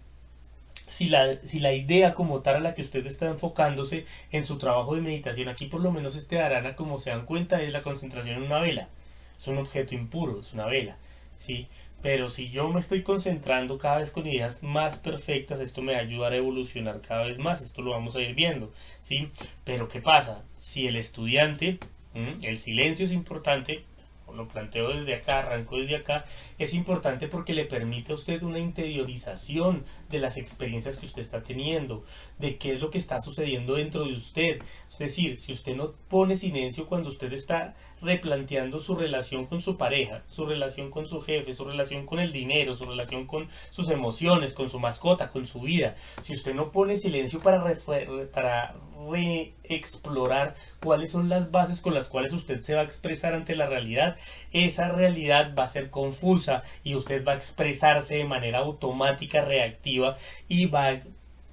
la idea como tal a la que usted está enfocándose en su trabajo de meditación, aquí por lo menos este dharana, como se dan cuenta, es la concentración en una vela. Es un objeto impuro, es una vela, ¿sí? Pero si yo me estoy concentrando cada vez con ideas más perfectas, esto me va a ayudar a evolucionar cada vez más. Esto lo vamos a ir viendo, ¿sí? Pero ¿qué pasa? Si el estudiante, el silencio es importante, lo planteo desde acá, arranco desde acá, es importante porque le permite a usted una interiorización de las experiencias que usted está teniendo, de qué es lo que está sucediendo dentro de usted. Es decir, si usted no pone silencio cuando usted está replanteando su relación con su pareja, su relación con su jefe, su relación con el dinero, su relación con sus emociones, con su mascota, con su vida, si usted no pone silencio para reexplorar cuáles son las bases con las cuales usted se va a expresar ante la realidad, esa realidad va a ser confusa y usted va a expresarse de manera automática, reactiva, y va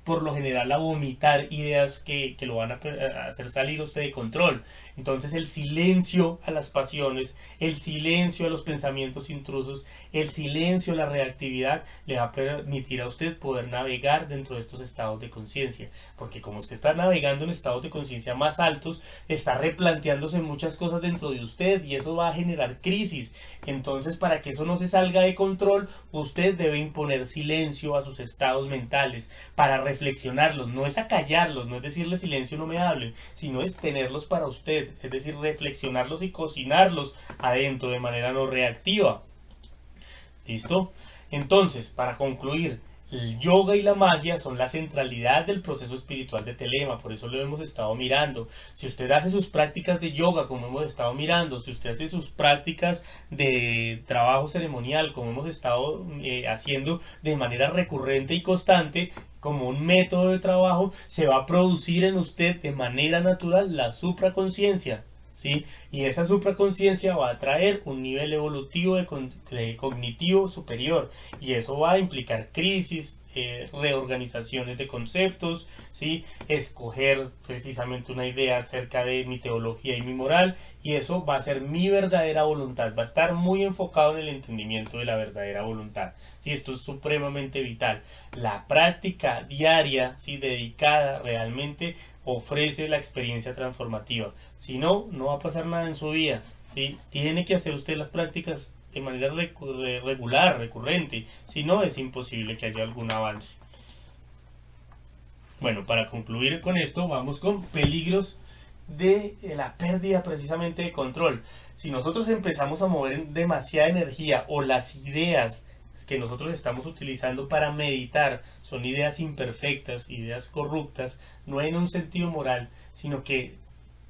por lo general a vomitar ideas que lo van a hacer salir a usted de control. Entonces el silencio a las pasiones, el silencio a los pensamientos intrusos, el silencio a la reactividad le va a permitir a usted poder navegar dentro de estos estados de conciencia. Porque como usted está navegando en estados de conciencia más altos, está replanteándose muchas cosas dentro de usted y eso va a generar crisis. Entonces, para que eso no se salga de control, usted debe imponer silencio a sus estados mentales para reflexionarlos. No es acallarlos, no es decirle silencio, no me hablen, sino es tenerlos para usted, es decir, reflexionarlos y cocinarlos adentro de manera no reactiva. ¿Listo? Entonces, para concluir, el yoga y la magia son la centralidad del proceso espiritual de Telema, por eso lo hemos estado mirando. Si usted hace sus prácticas de yoga, como hemos estado mirando, si usted hace sus prácticas de trabajo ceremonial, como hemos estado haciendo de manera recurrente y constante, como un método de trabajo, se va a producir en usted de manera natural la supraconciencia. ¿Sí? Y esa supraconciencia va a traer un nivel evolutivo de cognitivo superior y eso va a implicar crisis, reorganizaciones de conceptos, ¿sí? Escoger precisamente una idea acerca de mi teología y mi moral, y eso va a ser mi verdadera voluntad, va a estar muy enfocado en el entendimiento de la verdadera voluntad. ¿Sí? Esto es supremamente vital. La práctica diaria, ¿sí? Dedicada realmente ofrece la experiencia transformativa. Si no, no va a pasar nada en su vida, ¿sí? Tiene que hacer usted las prácticas de manera regular, recurrente. Si no, es imposible que haya algún avance. Bueno, para concluir con esto, vamos con peligros de la pérdida precisamente de control. Si nosotros empezamos a mover demasiada energía o las ideas que nosotros estamos utilizando para meditar son ideas imperfectas, ideas corruptas, no en un sentido moral, sino que,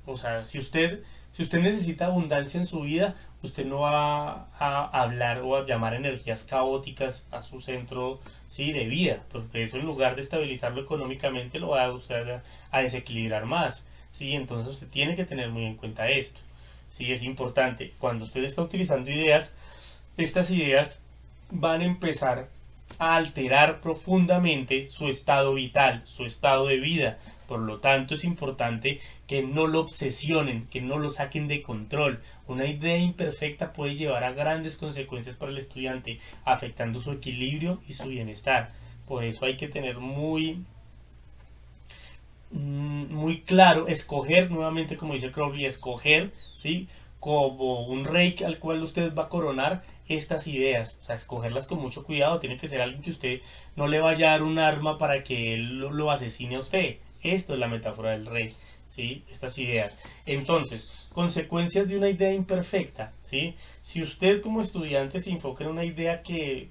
o sea, si usted necesita abundancia en su vida, usted no va a hablar o a llamar energías caóticas a su centro, sí, de vida, porque eso en lugar de estabilizarlo económicamente lo va a usar a desequilibrar más. Sí, entonces usted tiene que tener muy en cuenta esto. Sí, es importante. Cuando usted está utilizando ideas, estas ideas van a empezar a alterar profundamente su estado vital, su estado de vida. Por lo tanto, es importante que no lo obsesionen, que no lo saquen de control. Una idea imperfecta puede llevar a grandes consecuencias para el estudiante, afectando su equilibrio y su bienestar. Por eso hay que tener muy claro, escoger, nuevamente como dice Crowley, escoger, ¿sí? como un rey al cual usted va a coronar estas ideas, o sea, escogerlas con mucho cuidado. Tiene que ser alguien que usted no le vaya a dar un arma para que él lo asesine a usted. Esto es la metáfora del rey, ¿sí? Estas ideas. Entonces, consecuencias de una idea imperfecta, ¿sí? Si usted como estudiante se enfoca en una idea que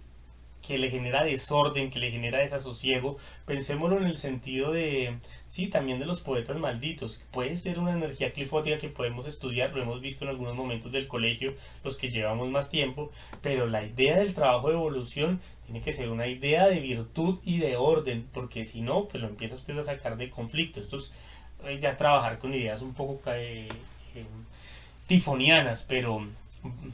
le genera desorden, que le genera desasosiego, pensémoslo en el sentido de, sí, también de los poetas malditos. Puede ser una energía clifótica que podemos estudiar, lo hemos visto en algunos momentos del colegio, los que llevamos más tiempo, pero la idea del trabajo de evolución tiene que ser una idea de virtud y de orden, porque si no, pues lo empieza usted a sacar de conflicto. Esto es ya trabajar con ideas un poco tifonianas, pero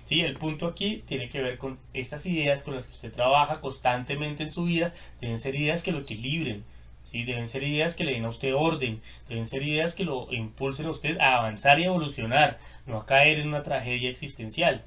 sí, el punto aquí tiene que ver con estas ideas con las que usted trabaja constantemente en su vida. Deben ser ideas que lo equilibren, ¿sí? Deben ser ideas que le den a usted orden, deben ser ideas que lo impulsen a usted a avanzar y a evolucionar, no a caer en una tragedia existencial.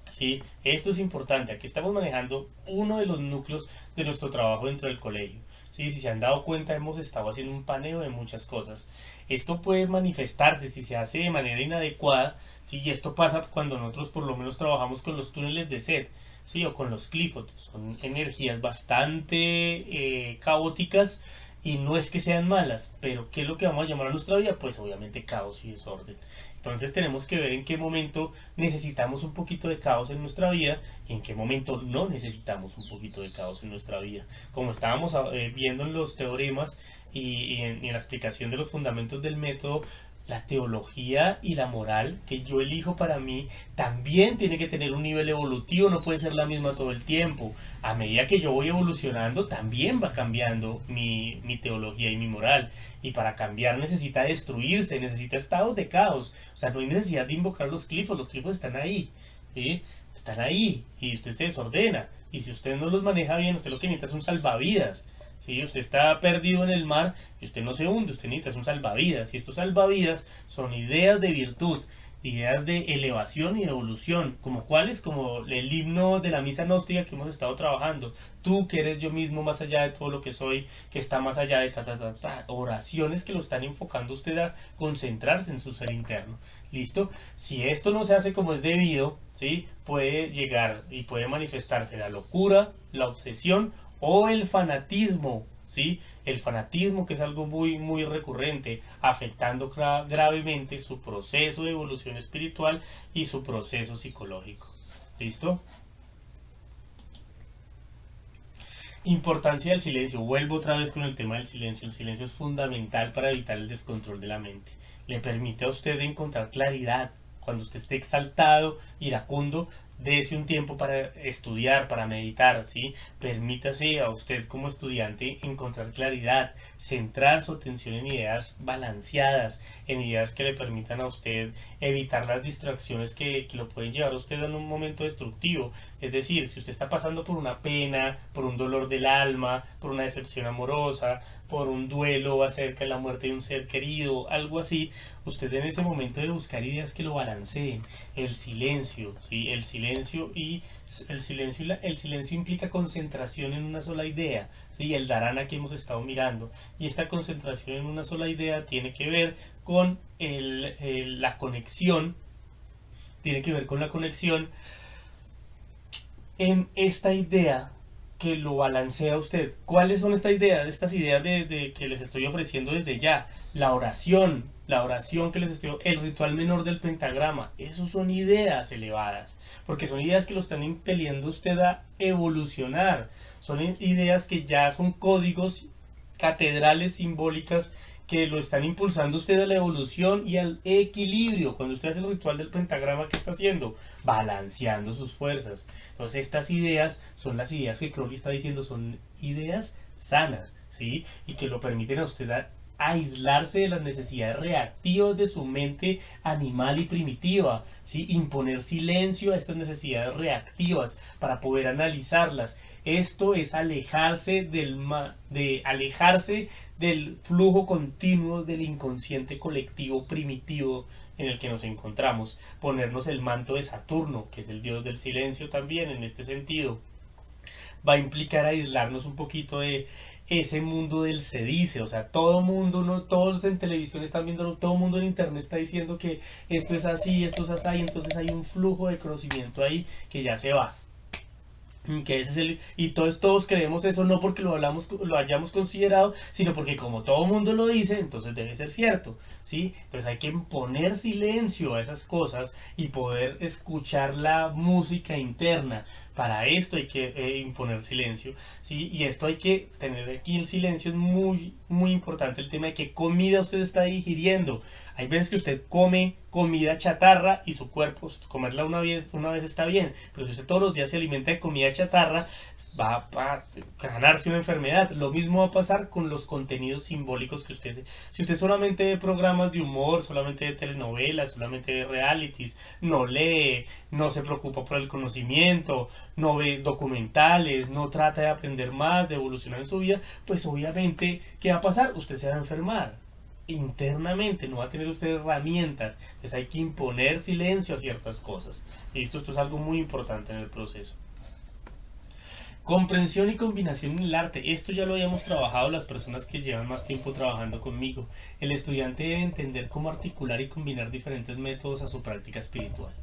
¿Sí? Esto es importante. Aquí estamos manejando uno de los núcleos de nuestro trabajo dentro del colegio. ¿Sí? Si se han dado cuenta, hemos estado haciendo un paneo de muchas cosas. Esto puede manifestarse si se hace de manera inadecuada. ¿Sí? Y esto pasa cuando nosotros por lo menos trabajamos con los túneles de sed, ¿sí? O con los clífotos. Son energías bastante caóticas y no es que sean malas, pero ¿qué es lo que vamos a llamar a nuestra vida? Pues obviamente caos y desorden. Entonces tenemos que ver en qué momento necesitamos un poquito de caos en nuestra vida y en qué momento no necesitamos un poquito de caos en nuestra vida. Como estábamos viendo en los teoremas y en la explicación de los fundamentos del método, la teología y la moral que yo elijo para mí también tiene que tener un nivel evolutivo, no puede ser la misma todo el tiempo. A medida que yo voy evolucionando, también va cambiando mi teología y mi moral. Y para cambiar necesita destruirse, necesita estados de caos. O sea, no hay necesidad de invocar los clifos están ahí, ¿sí? Están ahí y usted se desordena. Y si usted no los maneja bien, usted lo que necesita es un salvavidas. Si usted está perdido en el mar y usted no se hunde, usted necesita un salvavidas. Y estos salvavidas son ideas de virtud, ideas de elevación y de evolución, como cuáles, como el himno de la misa gnóstica que hemos estado trabajando. Tú que eres yo mismo más allá de todo lo que soy, que está más allá de ta, ta, ta, ta. Oraciones que lo están enfocando usted a concentrarse en su ser interno. ¿Listo? Si esto no se hace como es debido, ¿sí? Puede llegar y puede manifestarse la locura, la obsesión o el fanatismo, ¿sí? El fanatismo, que es algo muy, muy recurrente, afectando gravemente su proceso de evolución espiritual y su proceso psicológico. ¿Listo? Importancia del silencio. Vuelvo otra vez con el tema del silencio. El silencio es fundamental para evitar el descontrol de la mente. Le permite a usted encontrar claridad. Cuando usted esté exaltado, iracundo, dése un tiempo para estudiar, para meditar, ¿sí? Permítase a usted como estudiante encontrar claridad, centrar su atención en ideas balanceadas, en ideas que le permitan a usted evitar las distracciones que lo pueden llevar a usted en un momento destructivo. Es decir, si usted está pasando por una pena, por un dolor del alma, por una decepción amorosa, por un duelo acerca de la muerte de un ser querido, algo así, usted en ese momento debe buscar ideas que lo balanceen. El silencio, ¿sí? El silencio implica concentración en una sola idea, ¿sí? El dharana que hemos estado mirando. Y esta concentración en una sola idea tiene que ver con la conexión, tiene que ver con la conexión en esta idea que lo balancea usted. ¿Cuáles son estas ideas de que les estoy ofreciendo desde ya? La oración que les estoy, el ritual menor del pentagrama, esos son ideas elevadas, porque son ideas que lo están impeliendo usted a evolucionar, son ideas que ya son códigos, catedrales simbólicas que lo están impulsando usted a la evolución y al equilibrio. Cuando usted hace el ritual del pentagrama, ¿qué está haciendo? Balanceando sus fuerzas. Entonces estas ideas son las ideas que Crowley está diciendo, son ideas sanas, ¿sí? Y que lo permiten a usted aislarse de las necesidades reactivas de su mente animal y primitiva, ¿sí? Imponer silencio a estas necesidades reactivas para poder analizarlas. Esto es alejarse alejarse del flujo continuo del inconsciente colectivo primitivo en el que nos encontramos, ponernos el manto de Saturno, que es el dios del silencio también en este sentido. Va a implicar aislarnos un poquito de ese mundo del se dice, o sea, todo mundo, no, todos en televisión están viendo, todo mundo en internet está diciendo que esto es así, esto es así, y entonces hay un flujo de conocimiento ahí que ya se va. Que ese es y todos creemos eso no porque lo hayamos considerado, sino porque como todo mundo lo dice, entonces debe ser cierto, ¿sí? Entonces hay que poner silencio a esas cosas y poder escuchar la música interna. Para esto hay que imponer silencio, ¿sí? Y esto hay que tener aquí el silencio, es muy importante el tema de qué comida usted está digiriendo. Hay veces que usted come comida chatarra y su cuerpo, comerla una vez está bien, pero si usted todos los días se alimenta de comida chatarra, va a ganarse una enfermedad. Lo mismo va a pasar con los contenidos simbólicos que usted... Si usted solamente ve programas de humor, solamente ve telenovelas, solamente ve realities, no lee, no se preocupa por el conocimiento, no ve documentales, no trata de aprender más, de evolucionar en su vida, pues obviamente, ¿qué va a pasar? Usted se va a enfermar internamente, no va a tener usted herramientas. Entonces hay que imponer silencio a ciertas cosas. ¿Listo? Esto es algo muy importante en el proceso. Comprensión y combinación en el arte. Esto ya lo habíamos trabajado las personas que llevan más tiempo trabajando conmigo. El estudiante debe entender cómo articular y combinar diferentes métodos a su práctica espiritual.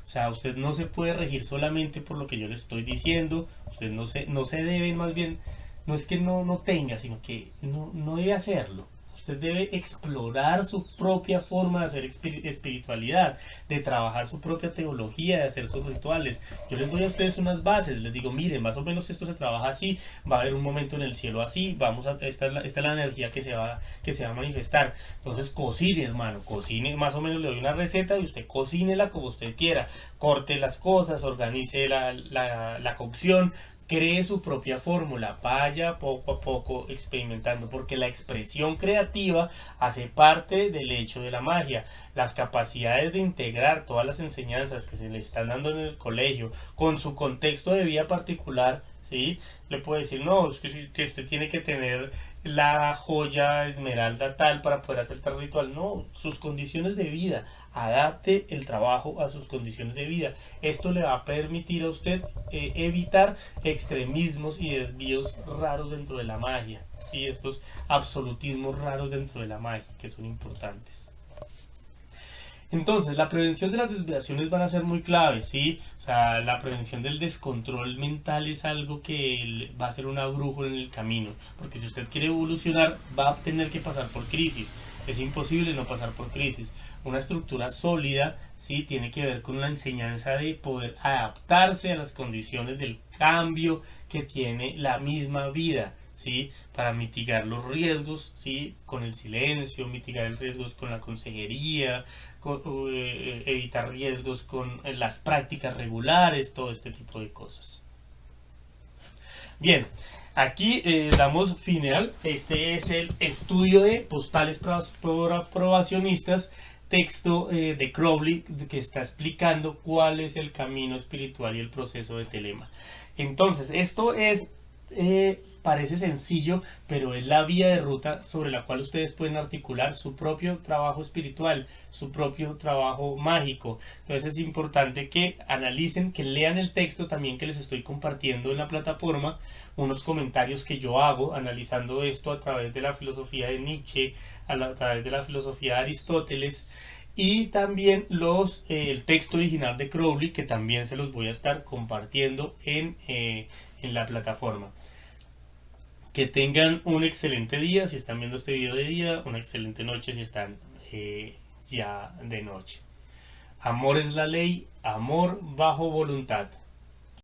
O sea, usted no se puede regir solamente por lo que yo le estoy diciendo. Usted no se debe, más bien, no es que no tenga, sino que no debe hacerlo. Usted debe explorar su propia forma de hacer espiritualidad, de trabajar su propia teología, de hacer sus rituales. Yo les doy a ustedes unas bases, les digo, miren, más o menos esto se trabaja así, va a haber un momento en el cielo así, esta es la energía que se va a manifestar. Entonces cocine, hermano, cocine, más o menos le doy una receta y usted cocínela como usted quiera, corte las cosas, organice la cocción, cree su propia fórmula, vaya poco a poco experimentando, porque la expresión creativa hace parte del hecho de la magia. Las capacidades de integrar todas las enseñanzas que se le están dando en el colegio con su contexto de vida particular, ¿sí? Le puede decir, no, es que usted tiene que tener la joya esmeralda tal para poder hacer tal ritual. No, sus condiciones de vida. Adapte el trabajo a sus condiciones de vida. Esto le va a permitir a usted evitar extremismos y desvíos raros dentro de la magia. Y estos absolutismos raros dentro de la magia, que son importantes. Entonces, la prevención de las desviaciones van a ser muy claves, ¿sí? O sea, la prevención del descontrol mental es algo que va a ser una brújula en el camino, porque si usted quiere evolucionar, va a tener que pasar por crisis. Es imposible no pasar por crisis. Una estructura sólida, ¿sí? Tiene que ver con la enseñanza de poder adaptarse a las condiciones del cambio que tiene la misma vida. ¿Sí? Para mitigar los riesgos, ¿sí? Con el silencio, mitigar el riesgos con la consejería, evitar riesgos con las prácticas regulares, todo este tipo de cosas. Bien, aquí damos final. Este es el estudio de postales probacionistas, texto de Crowley que está explicando cuál es el camino espiritual y el proceso de telema. Entonces, esto es... parece sencillo, pero es la vía de ruta sobre la cual ustedes pueden articular su propio trabajo espiritual, su propio trabajo mágico. Entonces es importante que analicen, que lean el texto también que les estoy compartiendo en la plataforma, unos comentarios que yo hago analizando esto a través de la filosofía de Nietzsche, a través de la filosofía de Aristóteles, y también el texto original de Crowley, que también se los voy a estar compartiendo en la plataforma. Que tengan un excelente día si están viendo este video de día, una excelente noche si están ya de noche. Amor es la ley, amor bajo voluntad.